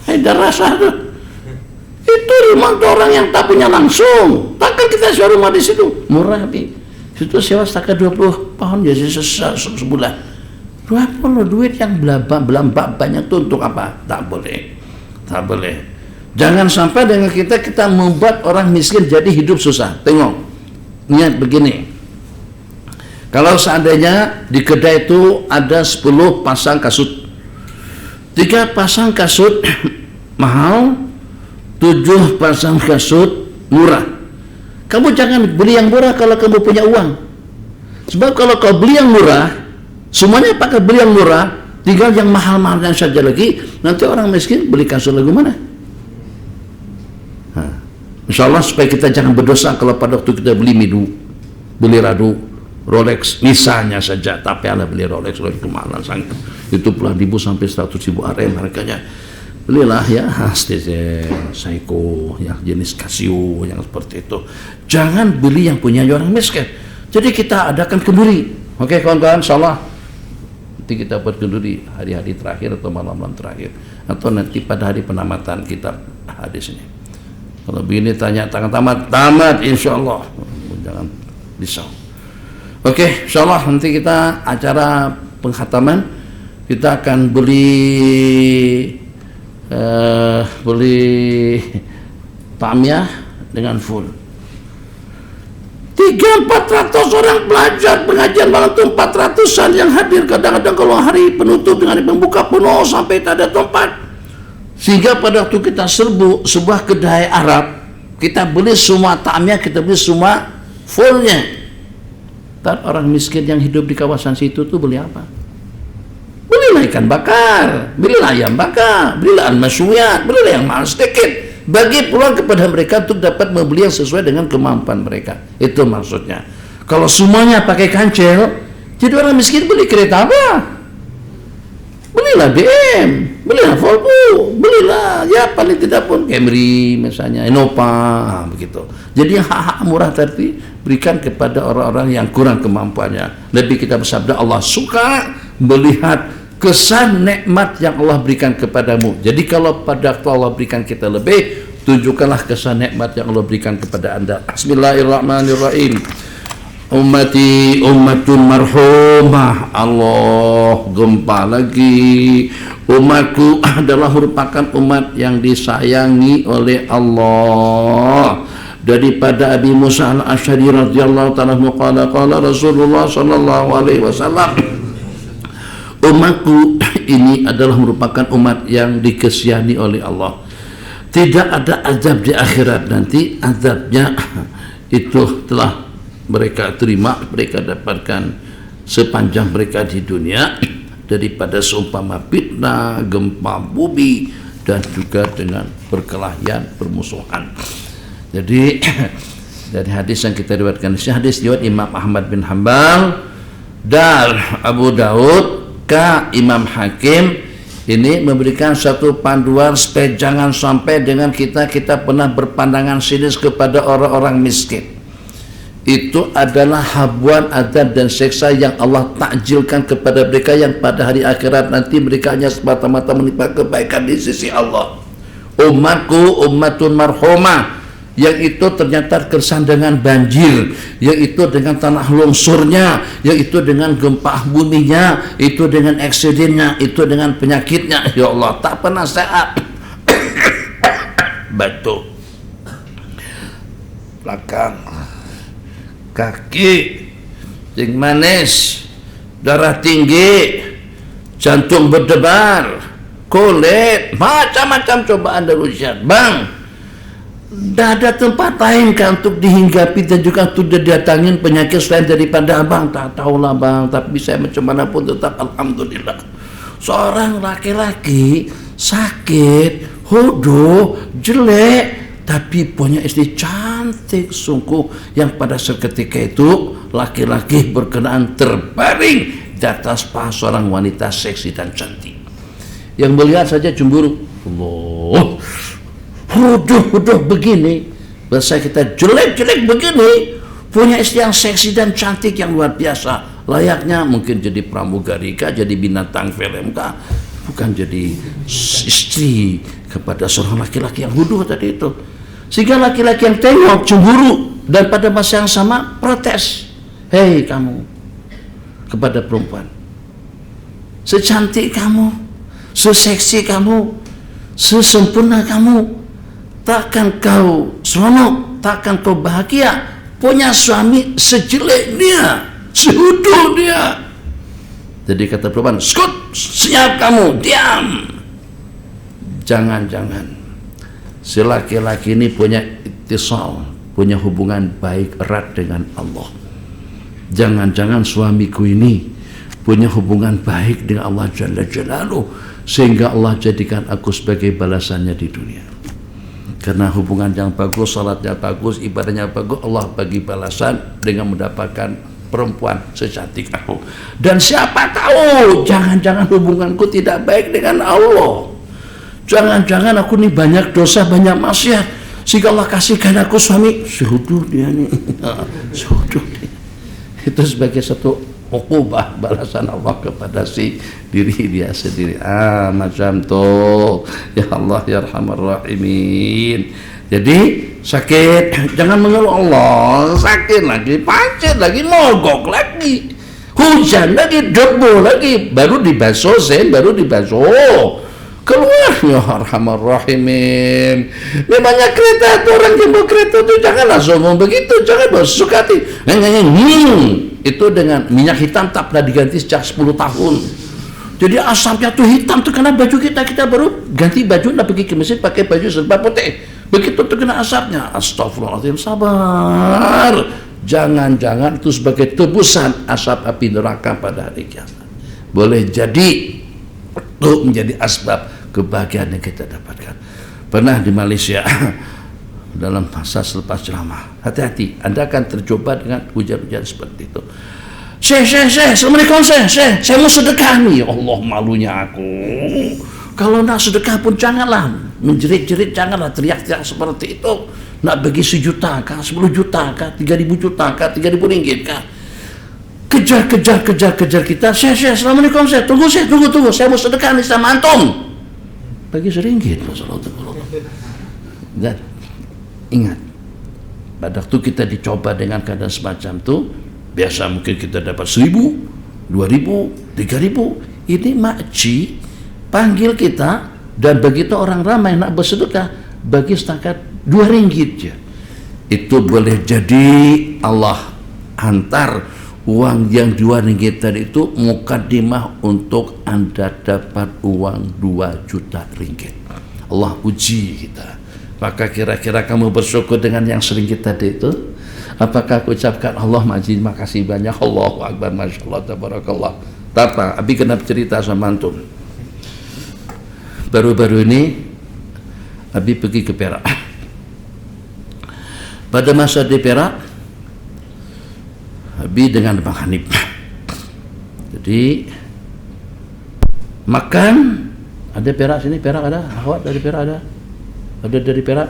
ada rasa tuh. Itu rumah orang yang tak punya langsung, takkan kita sewa rumah di situ murah, tapi situ sewa setakat 20 pound jadi sebulan. 20 duit yang belambak banyak tuh untuk apa? Tak boleh, tak boleh. Jangan sampai dengan kita membuat orang miskin jadi hidup susah. Tengok, niat begini. Kalau seandainya di kedai itu ada 10 pasang kasut, 3 pasang kasut mahal, 7 pasang kasut murah. Kamu jangan beli yang murah kalau kamu punya uang. Sebab kalau kau beli yang murah, semuanya pakai beli yang murah, tinggal yang mahal-mahalnya saja lagi, nanti orang miskin beli kasut lagu mana? InsyaAllah supaya kita jangan berdosa kalau pada waktu kita beli midu, beli radu, Rolex misalnya saja, tapi ala beli Rolex kemahalan sangat, itu puluhan ribu sampai 100.000 RM harganya. Belilah ya Stesen, Seiko, yang jenis Casio yang seperti itu. Jangan beli yang punya orang miskin. Jadi kita adakan kenduri. Oke kawan-kawan, insyaallah nanti kita buat kenduri hari-hari terakhir atau malam-malam terakhir, atau nanti pada hari penamatan kitab hadis ini. Kalau begini tanya tangan tamat insyaallah, jangan risau. Oke, insyaallah nanti kita acara penghataman kita akan beli tamyah dengan full. 300-400 orang belajar pengajian malam itu 400-an yang hadir. Kadang-kadang kalau hari penutup dengan hari pembuka penuh sampai tak ada tempat. Sehingga pada waktu kita serbu sebuah kedai Arab, kita beli semua tamyah, kita beli semua fullnya. Dan orang miskin yang hidup di kawasan situ tuh beli apa? Belilah ikan bakar, belilah ayam bakar, belilah al-masyuyat, belilah yang mahal sedikit. Bagi peluang kepada mereka untuk dapat membeli yang sesuai dengan kemampuan mereka. Itu maksudnya. Kalau semuanya pakai kancil, jadi orang miskin beli kereta apa? Belilah BM, belilah Volvo, belilah ya paling tidak pun Camry misalnya, Innova, begitu. Jadi yang hak-hak murah tadi berikan kepada orang-orang yang kurang kemampuannya. Lebih kita bersabda, Allah suka melihat kesan nikmat yang Allah berikan kepadamu. Jadi kalau pada waktu Allah berikan kita lebih, tunjukkanlah kesan nikmat yang Allah berikan kepada anda. Bismillahirrahmanirrahim. Ummati ummatun marhumah. Allah gempa lagi. Umatku adalah merupakan umat yang disayangi oleh Allah. Daripada Abi Musa al-Asy'ari radhiyallahu ta'ala qala Rasulullah sallallahu alaihi wasallam, umatku ini adalah merupakan umat yang dikasihi oleh Allah. Tidak ada azab di akhirat nanti, azabnya itu telah mereka terima, mereka dapatkan sepanjang mereka di dunia daripada seumpama fitnah, gempa bumi, dan juga dengan perkelahian, permusuhan. Jadi dari hadis yang kita riwayatkan, hadis riwayat Imam Ahmad bin Hanbal dan Abu Daud ke Imam Hakim, ini memberikan satu panduan supaya jangan sampai dengan kita pernah berpandangan sinis kepada orang-orang miskin. Itu adalah habuan azab dan seksa yang Allah takjilkan kepada mereka, yang pada hari akhirat nanti mereka hanya semata-mata menimpa kebaikan di sisi Allah. Umatku ummatun marhumah, yang itu ternyata kesan dengan banjir, yang itu dengan tanah longsornya, yang itu dengan gempa buminya, itu dengan eksidennya, itu dengan penyakitnya. Ya Allah, tak pernah sehat. Batuk, belakang, kaki, sing manis, darah tinggi, jantung berdebar, kulit, macam-macam cobaan dan ujian. Bang, tidak ada tempat lain kan untuk dihinggapi dan juga untuk didatangin penyakit selain daripada abang. Tak tahulah bang, tapi saya macam mana pun tetap alhamdulillah. Seorang laki-laki sakit, hodoh, jelek, tapi punya istri cantik sungguh, yang pada seketika itu laki-laki berkenaan terbaring di atas paha seorang wanita seksi dan cantik. Yang melihat saja cemburu. Allah, hodoh begini, bahasa kita jelek begini, punya istri yang seksi dan cantik yang luar biasa, layaknya mungkin jadi pramugari kah, jadi binatang film kah, bukan jadi istri kepada seorang laki-laki yang hodoh tadi itu. Sehingga laki-laki yang tengok cemburu, dan pada masa yang sama protes. Hei kamu, kepada perempuan, secantik kamu, seseksi kamu, sesempurna kamu, takkan kau seronok, takkan kau bahagia punya suami sejelek dia, sehudul dia. Jadi kata perempuan, skut, senyap kamu, diam. Jangan-jangan si laki-laki ini punya ittisal, punya hubungan baik erat dengan Allah. Jangan-jangan suamiku ini punya hubungan baik dengan Allah Jalla Jalaluh, sehingga Allah jadikan aku sebagai balasannya di dunia. Karena hubungan yang bagus, salatnya bagus, ibadahnya bagus, Allah bagi balasan dengan mendapatkan perempuan secantik aku. Dan siapa tahu jangan-jangan hubunganku tidak baik dengan Allah. Jangan-jangan aku ini banyak dosa, banyak maksiat, sehingga Allah kasihkan aku suami sehudul dia nih. Sehudul dia. Itu sebagai satu uqubah, balasan Allah kepada si diri dia sendiri. Macam tu. Ya Allah ya Arhamar Rahimin. Jadi sakit, jangan mengeluh Allah. Sakit lagi, pancit lagi, mogok lagi, hujan lagi, debu lagi, baru dibasuh, baru dibasuh, keluar. Ya Arhamar Rahimin. Memangnya kereta itu, orang yang bawa kereta itu jangan langsung ngomong begitu, jangan bersuka hati. Itu dengan minyak hitam tak pernah diganti sejak 10 tahun. Jadi asapnya tuh hitam tuh karena baju kita baru ganti baju, nak pergi ke masjid pakai baju serba putih. Begitu terkena asapnya, astagfirullahaladzim, sabar. Jangan-jangan itu sebagai tebusan asap api neraka pada hari kiamat. Boleh jadi itu menjadi asbab kebahagiaan yang kita dapatkan. Pernah di Malaysia dalam masa selepas ceramah, hati-hati, Anda akan tercoba dengan hujan-hujan seperti itu. Syekh, Assalamualaikum Syekh, saya mau sedekah nih. Allah, malunya aku. Kalau nak sedekah pun janganlah menjerit-jerit, janganlah teriak-teriak seperti itu. Nak bagi 1 juta kah, 10 juta kah, 3.000 juta kah, 3.000 ringgit kah. Kejar kita. Syekh, Assalamualaikum Syekh, tunggu, saya mau sedekah nih sama antum. Bagi RM1. Dan ingat, pada waktu kita dicoba dengan keadaan semacam itu, biasa mungkin kita dapat 1.000, 2.000, 3.000. Ini makcik panggil kita, dan begitu orang ramai nak bersedekah, bagi setakat RM2 je. Itu boleh jadi Allah hantar uang yang RM2 tadi itu mukaddimah untuk Anda dapat uang 2 juta ringgit. Allah uji kita. Maka kira-kira kamu bersyukur dengan yang RM1 tadi itu? Apakah aku ucapkan Allah majid, makasih banyak, Allahu Akbar, Masya Allah, Tabarakallah. Tapa, Abi kena cerita sama antum. Baru-baru ini Abi pergi ke Perak. Pada masa di Perak, Abi dengan Bang Hanif. Jadi makan, ada Perak sini, Perak ada, awak dari Perak ada dari Perak,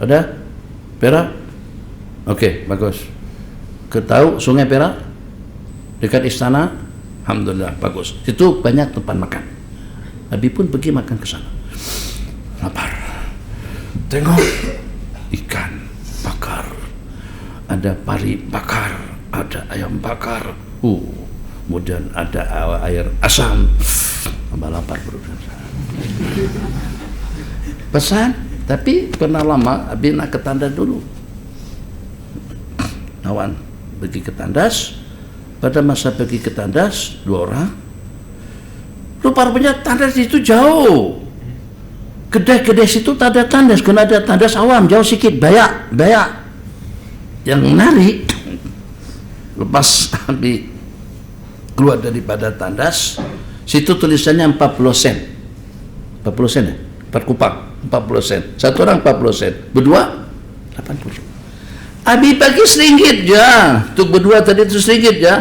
ada Perak. Okey, bagus. Ketahu Sungai Perak dekat istana, alhamdulillah bagus. Situ banyak tempat makan. Abi pun pergi makan ke sana. Lapar. Tengok ikan bakar, ada pari bakar, ada ayam bakar. Kemudian ada air asam. Tambah lapar perut. Pesan, tapi pernah lama Abi nak ke tandas dulu. Kawan pergi ke tandas. Pada masa pergi ke tandas, 2 orang. Lupa rupanya tandas itu jauh. Kedai-kedai situ tak ada tandas, kena ada tandas awam, jauh sikit, bayak. Yang menarik, lepas Abi keluar daripada tandas, situ tulisannya 40 sen. 40 sen ya? 4 kupang, 40 sen. Satu orang 40 sen. Berdua 80. Abi bagi RM1 je. Untuk berdua tadi itu RM1 je.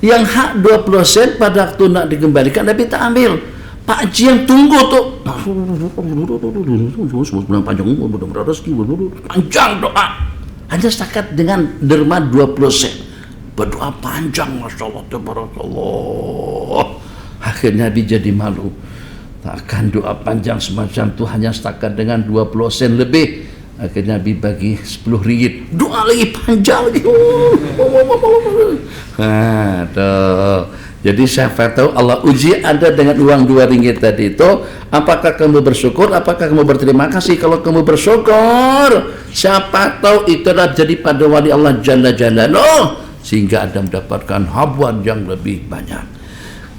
Yang hak 20 sen pada waktu nak dikembalikan, Abi tak ambil. Pak Haji yang tunggu tu panjang doa, hanya setakat dengan derma 20 sen. Berdoa panjang, Masya Allah, Tabarakallah. Akhirnya Abi jadi malu. Takkan doa panjang semacam tu hanya setakat dengan 20 sen lebih. Akhirnya Abi bagi RM10. Doa lagi panjang lagi. Tuh. Jadi siapa tahu Allah uji Anda dengan uang 2 ringgit tadi itu, apakah kamu bersyukur, apakah kamu berterima kasih? Kalau kamu bersyukur, siapa tahu itu adalah jadi pada wali Allah Jalla Jalaluh, sehingga Anda mendapatkan habuan yang lebih banyak.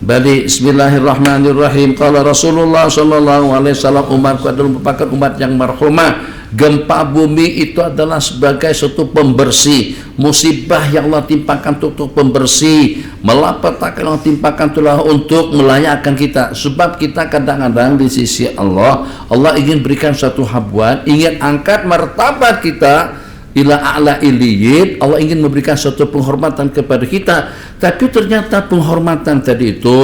Balik Bismillahirrahmanirrahim. Qala Rasulullah sallallahu alaihi wasallam, umatku adalah merupakan umat yang marhumah. Gempa bumi itu adalah sebagai suatu pembersih. Musibah yang Allah timpakan untuk pembersih. Malapetaka yang Allah timpakan itulah untuk melayakkan kita. Sebab kita kadang-kadang di sisi Allah, Allah ingin berikan satu habuan, ingin angkat martabat kita ila a'la illiyin. Allah ingin memberikan suatu penghormatan kepada kita, tapi ternyata penghormatan tadi itu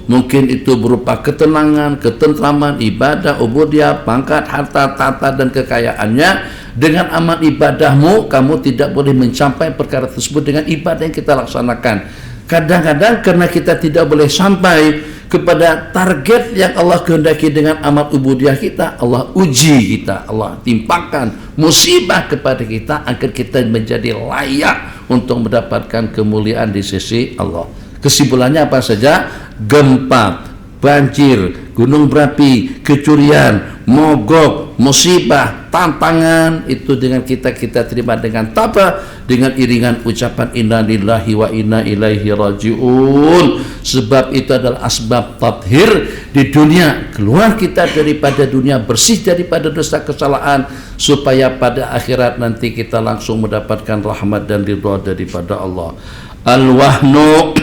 mungkin itu berupa ketenangan, ketentraman, ibadah, ubudiyah, pangkat, harta, tata dan kekayaannya. Dengan amal ibadahmu kamu tidak boleh mencapai perkara tersebut dengan ibadah yang kita laksanakan. Kadang-kadang karena kita tidak boleh sampai kepada target yang Allah kehendaki dengan amal ubudiyah kita, Allah uji kita, Allah timpakan musibah kepada kita agar kita menjadi layak untuk mendapatkan kemuliaan di sisi Allah. Kesimpulannya apa saja? Gempa, banjir, gunung berapi, kecurian, mogok, musibah, tantangan itu dengan kita terima dengan tabah, dengan iringan ucapan inna lillahi wa inna ilaihi raji'un. Sebab itu adalah asbab tathir di dunia, keluar kita daripada dunia, bersih daripada dosa kesalahan, supaya pada akhirat nanti kita langsung mendapatkan rahmat dan ridha daripada Allah. Al-wahnu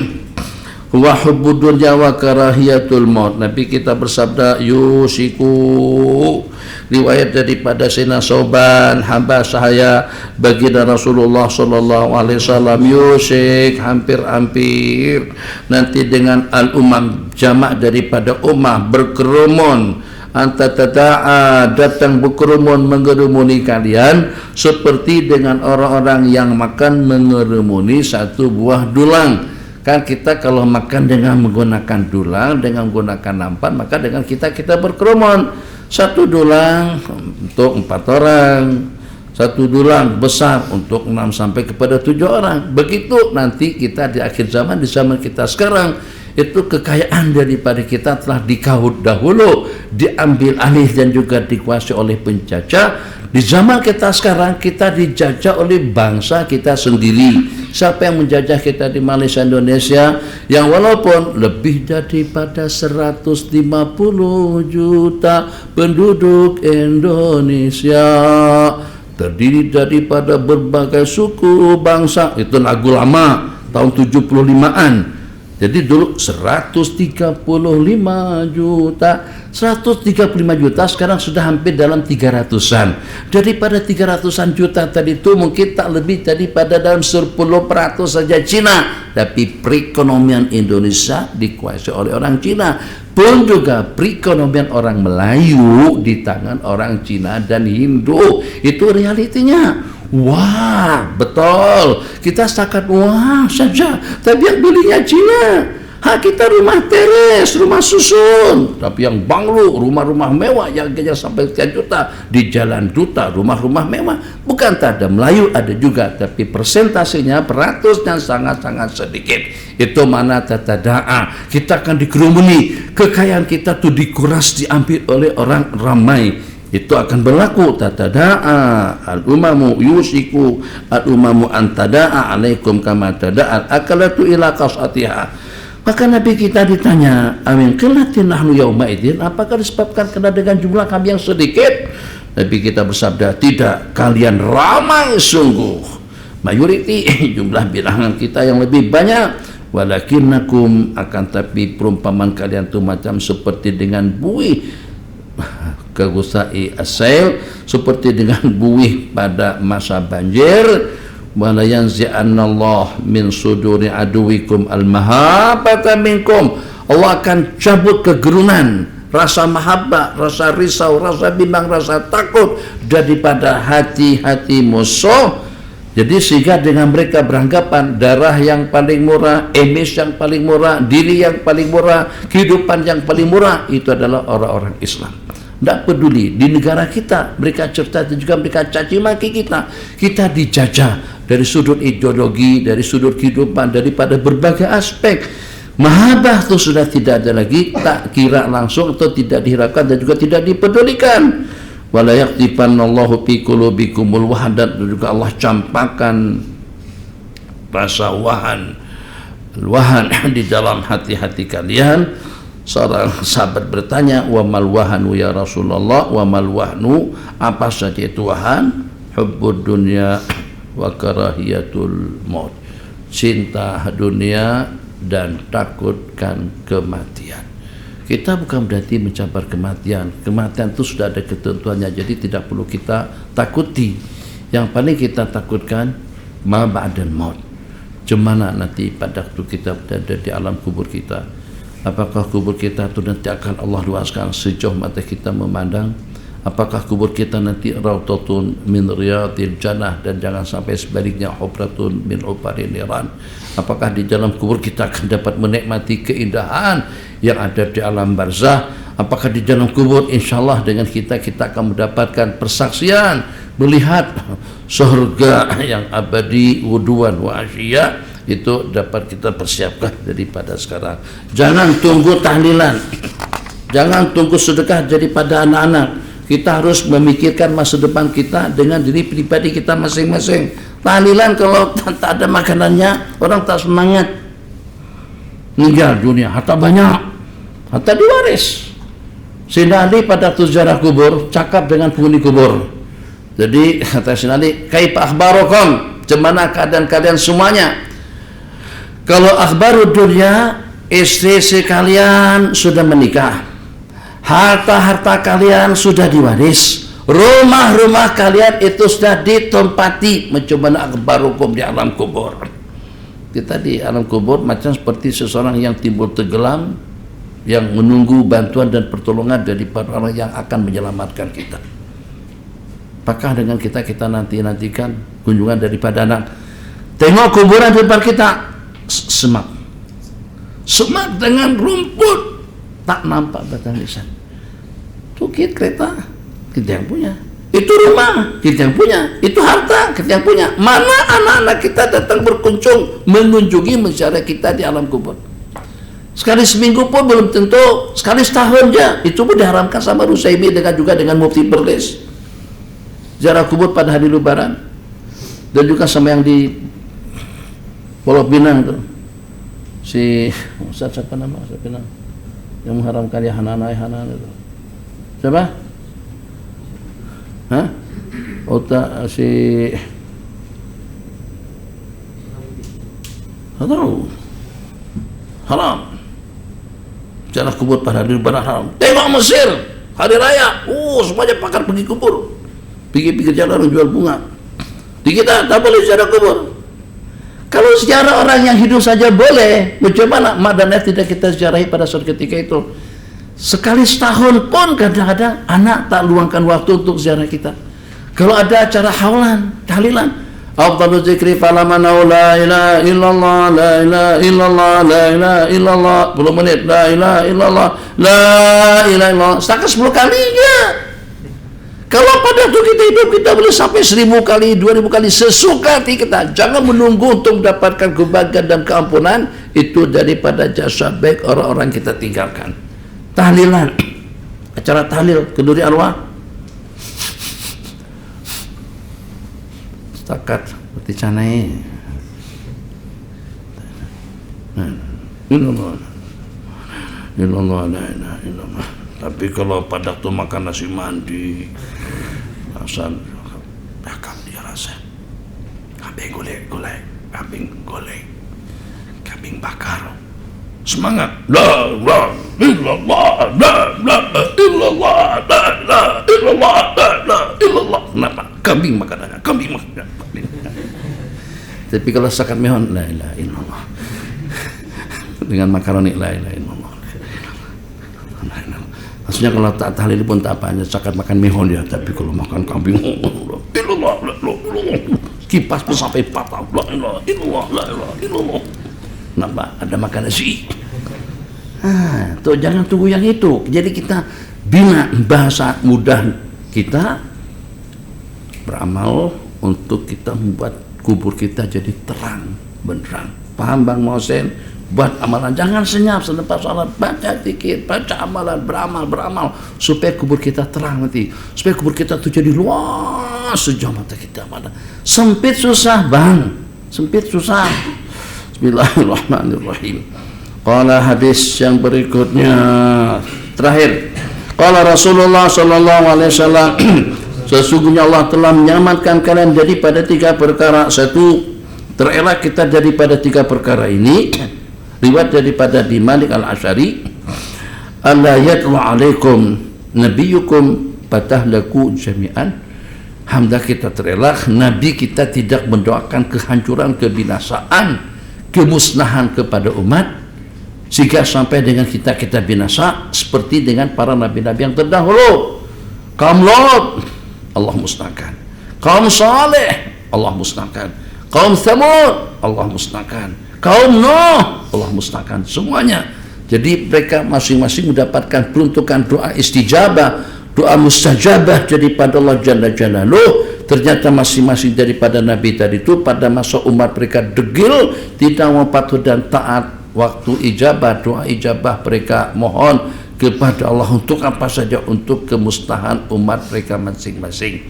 wa hubbud dunya wa karahiyatul maut. Nabi kita bersabda, yusiku, riwayat daripada Sayyidina Sauban, hamba sahaya baginda Rasulullah sallallahu alaihi wasallam, yusik, hampir-hampir nanti dengan al-umam, jamak daripada ummah, berkerumun, anta tada'a, datang berkerumun mengerumuni kalian seperti dengan orang-orang yang makan mengerumuni satu buah dulang. Kan kita kalau makan dengan menggunakan dulang, dengan menggunakan nampan, maka dengan kita berkerumun. Satu dulang untuk 4 orang, satu dulang besar untuk 6 sampai kepada 7 orang. Begitu nanti kita di akhir zaman, di zaman kita sekarang, itu kekayaan daripada kita telah dikahut dahulu, diambil alih dan juga dikuasai oleh penjajah. Di zaman kita sekarang, kita dijajah oleh bangsa kita sendiri. Siapa yang menjajah kita di Malaysia, Indonesia, yang walaupun lebih daripada 150 juta penduduk Indonesia, terdiri daripada berbagai suku bangsa. Itu lagu lama tahun 75-an. Jadi dulu 135 juta, sekarang sudah hampir dalam 300-an. Daripada 300-an juta tadi itu mungkin tak lebih daripada dalam 10% saja Cina. Tapi perekonomian Indonesia dikuasai oleh orang Cina. Pun juga perekonomian orang Melayu di tangan orang Cina dan Hindu. Itu realitinya. Wah, betul. Kita setakat wah saja, tapi yang belinya Cina. Kita rumah teres, rumah susun, tapi yang banglo, rumah-rumah mewah yang harganya sampai sekian juta, di Jalan Duta, rumah-rumah mewah. Bukan tak ada, Melayu ada juga, tapi persentasenya peratusnya sangat-sangat sedikit. Itu mana tatada'a, kita akan dikerumuni, kekayaan kita tuh dikuras, diambil oleh orang ramai. Itu akan berlaku tatada'a al-umamu yusiku al-umamu antada'a alaikum kama tada'al akalatu ila qas'atiha. Maka Nabi kita ditanya, amin qillatin nahnu yauma idzin, apakah disebabkan karena dengan jumlah kami yang sedikit? Nabi kita bersabda, tidak, kalian ramai sungguh, mayoriti jumlah bilangan kita yang lebih banyak. Walakinnakum, akan tapi perumpamaan kalian itu macam seperti dengan buih kagusai asail, seperti dengan buih pada masa banjir. Wala yanzi'annallah min suduri aduwikum al-mahabbata minkum. Allah akan cabut kegerunan, rasa mahabbah, rasa risau, rasa bimbang, rasa takut daripada hati-hati musuh. Jadi sehingga dengan mereka beranggapan darah yang paling murah, emis yang paling murah, diri yang paling murah, kehidupan yang paling murah, itu adalah orang-orang Islam. Tidak peduli di negara kita, mereka cerita dan juga mereka caci maki kita. Kita dijajah dari sudut ideologi, dari sudut kehidupan, daripada berbagai aspek. Mahabbah itu sudah tidak ada lagi, tak kira langsung atau tidak dihiraukan dan juga tidak dipedulikan. Wala yaqtifanallahu fi qulubikumul wahdat, dan juga Allah campakkan rasa wahan di dalam hati-hati kalian. Seorang sahabat bertanya, wa mal wahanu ya Rasulullah, wa mal wahnu, apa saja itu wahan? Hubbud dunya wa karahiyatul maut, cinta dunia dan takutkan kematian. Kita bukan berarti mencabar kematian. Kematian itu sudah ada ketentuannya, jadi tidak perlu kita takuti. Yang paling kita takutkan ma ba'dal maut. Cemana nanti pada waktu kita berada di alam kubur kita. Apakah kubur kita itu nanti akan Allah luaskan sejauh mata kita memandang? Apakah kubur kita nanti rautatun min riyadil jannah, dan jangan sampai sebaliknya hufratun min hufarin niran? Apakah di dalam kubur kita akan dapat menikmati keindahan yang ada di alam barzah? Apakah di dalam kubur insyaallah dengan kita akan mendapatkan persaksian melihat surga yang abadi wuduan wa asyiya? Itu dapat kita persiapkan daripada sekarang. Jangan tunggu tahlilan, jangan tunggu sedekah daripada anak-anak. Kita harus memikirkan masa depan kita dengan diri pribadi kita masing-masing. Tahlilan kalau tak ada makanannya, orang tak semangat. Meninggal dunia, harta banyak, harta diwaris. Sayyidina Ali pada tujuan kubur cakap dengan penghuni kubur. Jadi kata Sayyidina Ali, kaifa akhbarukum, bagaimana keadaan kalian semuanya? Kalau akhbarud dunia, istri kalian sudah menikah, harta-harta kalian sudah diwaris, rumah-rumah kalian itu sudah ditempati. Mencoba akhbarukum di alam kubur. Kita di alam kubur macam seperti seseorang yang timbul tenggelam, yang menunggu bantuan dan pertolongan dari orang yang akan menyelamatkan kita. Apakah dengan kita nantikan kunjungan daripada anak? Tengok kuburan di depan kita, semak dengan rumput, tak nampak batang lisan. Itu kereta kita yang punya, itu rumah kita yang punya, itu harta kita yang punya. Mana anak-anak kita datang berkunjung mengunjungi menziarah kita di alam kubur? Sekali seminggu pun belum tentu, sekali setahun ya. Itu pun diharamkan sama Rusaibi dengan Mufti Perlis. Ziarah kubur pada hari Lebaran, dan juga sama yang di Pulau Pinang tuh, si Ustaz siapa nama Ustaz Pinang yang mengharamkan ya Hanan itu, siapa? Hah? Otak si tahu haram. Ziarah kubur pada hari Lebaran haram. Tengok Mesir hari raya, semuanya pakar pergi kubur, pikir-pikir jalan orang jual bunga. Di kita tak boleh ziarah kubur. Kalau sejarah orang yang hidup saja boleh, bagaimana Madinah tidak kita ziarahi pada suatu ketika itu? Sekali setahun pun kadang-kadang anak tak luangkan waktu untuk ziarah kita. Kalau ada acara haulan, tahlilan, afdhalu dzikri falamana la ilaha illallah, la ilaha illallah, la ilaha illallah, 10 menit, la ilaha illallah, la ilaha illallah, setakat 10 kalinya. Kalau pada waktu kita hidup kita boleh sampai 1000 kali, 2000 kali, sesuka hati kita. Jangan menunggu untuk mendapatkan kebahagiaan dan keampunan itu daripada jasa baik orang-orang kita tinggalkan. Tahlilan, acara tahlil kenduri arwah, setakat seperti canai. Illallah, la ilaha illallah. Tapi kalau pada waktu makan nasi mandi, asal bakal dia rasa kambing golek, kambing bakar, semangat, la ilaha illallah, la ilaha illallah, la ilaha illallah, la ilaha illallah. Kenapa? Kambing makanannya, kambing. Tapi kalau sakat mehon, la ilaha illallah, dengan makaroni, la ilaha illallah. Maksudnya kalau tak tahlil pun tak apa, hanya sakat makan mehon dia. Tapi kalau makan kambing, kipas pun sampai patah. La ilaha illallah, la ilaha illallah. Kenapa? Ada makan nasi. Tuh jangan tunggu yang itu. Jadi kita bina bahasa mudah kita beramal untuk kita membuat kubur kita jadi terang benderang. Paham Bang Mohsen? buat amalan, jangan senyap selepas salat, baca zikir, baca amalan, beramal supaya kubur kita terang nanti, supaya kubur kita tuh jadi luas sejauh mata kita amalan. Sempit susah bang, sempit susah. Bismillahirrahmanirrahim. Qala hadis yang berikutnya terakhir. Qala Rasulullah sallallahu alaihi wasallam, sesungguhnya Allah telah menyelamatkan kalian daripada 3 perkara. 1, terelak kita daripada 3 perkara ini. Riwayat daripada di Malik al-Asy'ari, alla yatlu alaikum nabiyukum fatahlaku jami'an. Hamdah kita terelak nabi kita tidak mendoakan kehancuran, kebinasaan, kemusnahan kepada umat sehingga sampai dengan kita binasa seperti dengan para nabi-nabi yang terdahulu. Kaum Lot Allah musnahkan, kaum Saleh Allah musnahkan, kaum Tsamud Allah musnahkan, kaum Nuh Allah musnahkan, semuanya. Jadi mereka masing-masing mendapatkan peruntukan doa istijabah, doa mustajabah daripada Allah Jalla Jalaluh. Ternyata masing-masing daripada nabi tadi itu pada masa umat mereka degil, tidak mau patuh dan taat. Waktu ijabah, doa ijabah mereka mohon kepada Allah untuk apa saja, untuk kemusnahan umat mereka masing-masing.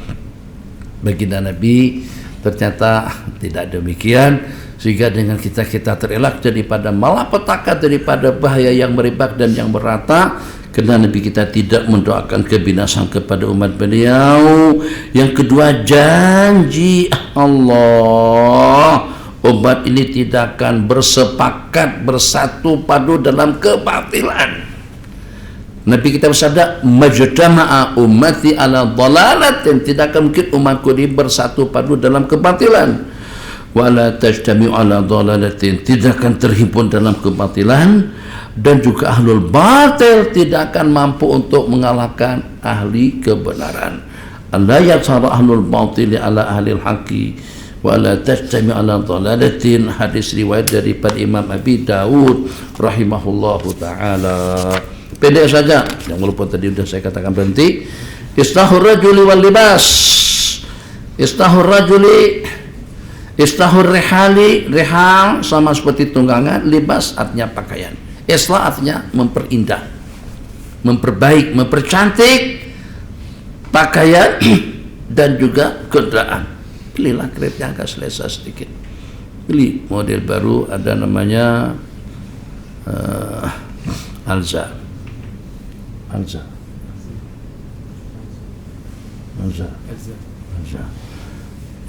Baginda Nabi ternyata tidak demikian, sehingga dengan kita terelak daripada malapetaka, daripada bahaya yang merebak dan yang merata, karena Nabi kita tidak mendoakan kebinasaan kepada umat beliau. Yang kedua, janji Allah, umat ini tidak akan bersepakat bersatu padu dalam kebatilan. Nabi kita bersabda, majtama'a ummati ala dhalalatin, tidak akan mungkin umatku ini bersatu padu dalam kebatilan. Wala tajtami'u ala dhalalatin, tidak akan terhimpun dalam kebatilan. Dan juga ahlul batil tidak akan mampu untuk mengalahkan ahli kebenaran. La yatsara ahlul batil ala ahlil haqqi wala tajtami ala dhalalatin. Hadis riwayat daripada Imam Abi Dawud rahimahullahu taala. Pendek saja, yang walaupun tadi sudah saya katakan berhenti. Istahur rajuli wal libas, istahur rajuli, istahur rihali, rihal sama seperti tunggangan, libas artinya pakaian, islah artinya memperindah, memperbaik, mempercantik pakaian dan juga kendaraan. Belilah kereta yang agak selesa sedikit, beli model baru, ada namanya Alza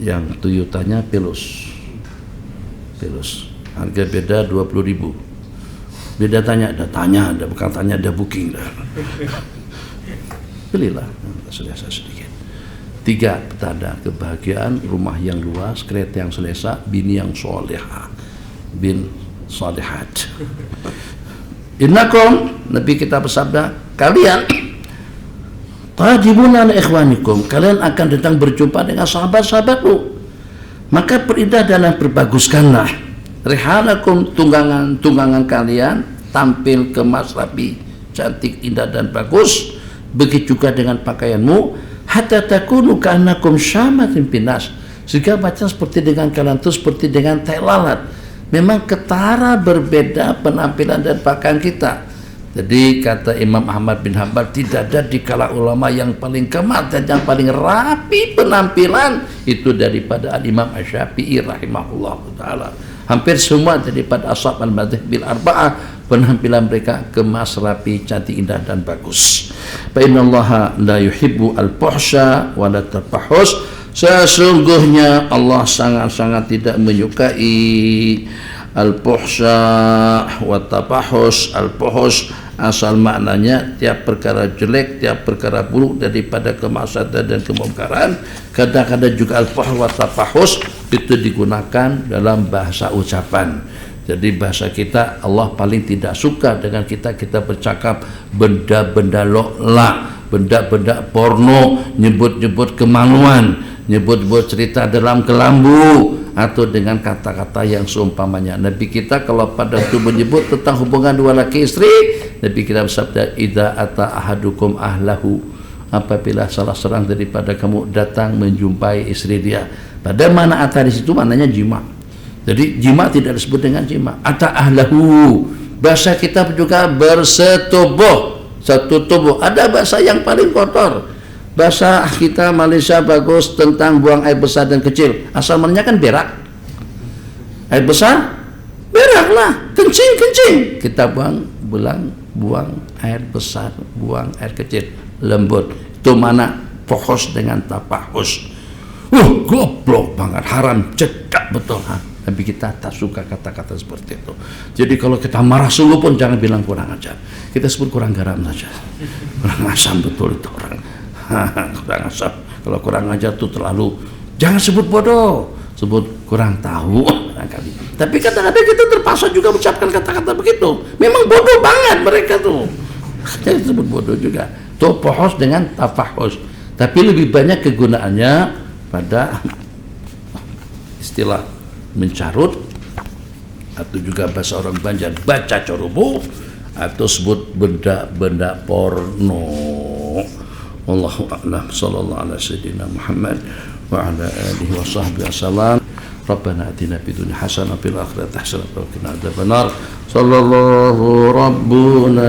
yang Toyotanya Pelus, harga beda 20.000. Beda tanya, ada bukan tanya, ada booking dah. Belilah selesa sedikit. 3, petanda kebahagiaan, rumah yang luas, kereta yang selesa, bini yang solehah, bin solehat. Innakum, Nabi kita bersabda, kalian tajibuna ala ikhwanikum, kalian akan datang berjumpa dengan sahabat-sahabatmu, maka perindah dan perbaguskanlah rihalakum, tunggangan kalian, tampil kemas rapi, cantik, indah dan bagus. Begitu juga dengan pakaianmu, hatta takunu ka'annakum syamatin pinas, sehingga baca seperti dengan kalian itu seperti dengan tai lalat. Memang ketara berbeda penampilan dan pakaian kita. Jadi kata Imam Ahmad bin Hanbal, tidak ada di kalangan ulama yang paling kemat dan yang paling rapi penampilan itu daripada Al-Imam Asy-Syafi'i rahimahullah ta'ala. Hampir semua daripada ashab al-madhhab bil arba'ah penampilan mereka kemas, rapi, cantik, indah dan bagus. Fa innallaha la yuhibbu al-fuhsya wa la tafahhus. Sesungguhnya Allah sangat-sangat tidak menyukai al-fuhsya wa tafahhus. Al-fuhus asal maknanya tiap perkara jelek, tiap perkara buruk daripada kemaksiatan dan kemungkaran. Kadang-kadang juga al-fuhus wa tafahhus itu digunakan dalam bahasa ucapan. Jadi bahasa kita, Allah paling tidak suka dengan kita bercakap benda-benda lokla, benda-benda porno, nyebut-nyebut kemaluan, nyebut-nyebut cerita dalam kelambu, atau dengan kata-kata yang seumpamanya. Nabi kita kalau pada itu menyebut tentang hubungan dua laki istri, Nabi kita bersabda, idza ata ahadukum ahlahu, apabila salah seorang daripada kamu datang menjumpai istri dia. Pada mana ata di situ maknanya jima. Jadi jima tidak disebut dengan jima. Ata ahlahu, bahasa kita juga bersetubuh, satu tubuh. Ada bahasa yang paling kotor. Bahasa kita Malaysia bagus tentang buang air besar dan kecil. Asalnya kan berak. Air besar, beraklah, kencing. Kita buang air besar, buang air kecil, lembut. Itu mana fokus dengan tapahus. Goblok banget, haram, cedak betul. Tapi kita tak suka kata-kata seperti itu. Jadi kalau kita marah sungguh pun jangan bilang kurang ajar. Kita sebut kurang garam saja. Kurang asam betul itu orang. Kurang asam. Kalau kurang ajar itu terlalu. Jangan sebut bodoh. Sebut kurang tahu. Tapi kadang-kadang kita terpaksa juga mengucapkan kata-kata begitu. Memang bodoh banget mereka tuh. Kita sebut bodoh juga. Itu pohos dengan tafahus. Tapi lebih banyak kegunaannya pada istilah mencarut, atau juga bahasa orang Banjar baca corubu, atau sebut benda-benda porno. Wallahu a'lam. Sallallahu ala sayyidina Muhammad wa ala alihi wa sahbihi wasallam. Rabbana atina fid dunya hasanah wa fil akhirati hasanah wa qina adzabannar. Sallallahu rabbuna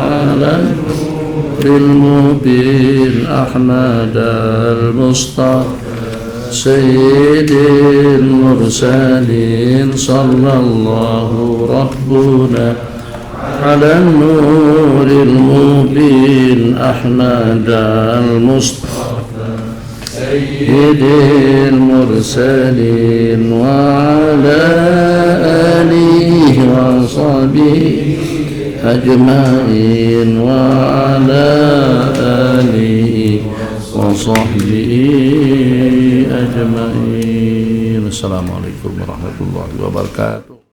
ala nuril mubin Ahmad al-Mustafa سيد المرسلين صلى الله ربنا على النور المبين أحمد المصطفى سيد المرسلين وعلى آله وصحبه أجمعين وعلى آله وصحبه أجمعين. Assalamualaikum warahmatullahi wabarakatuh.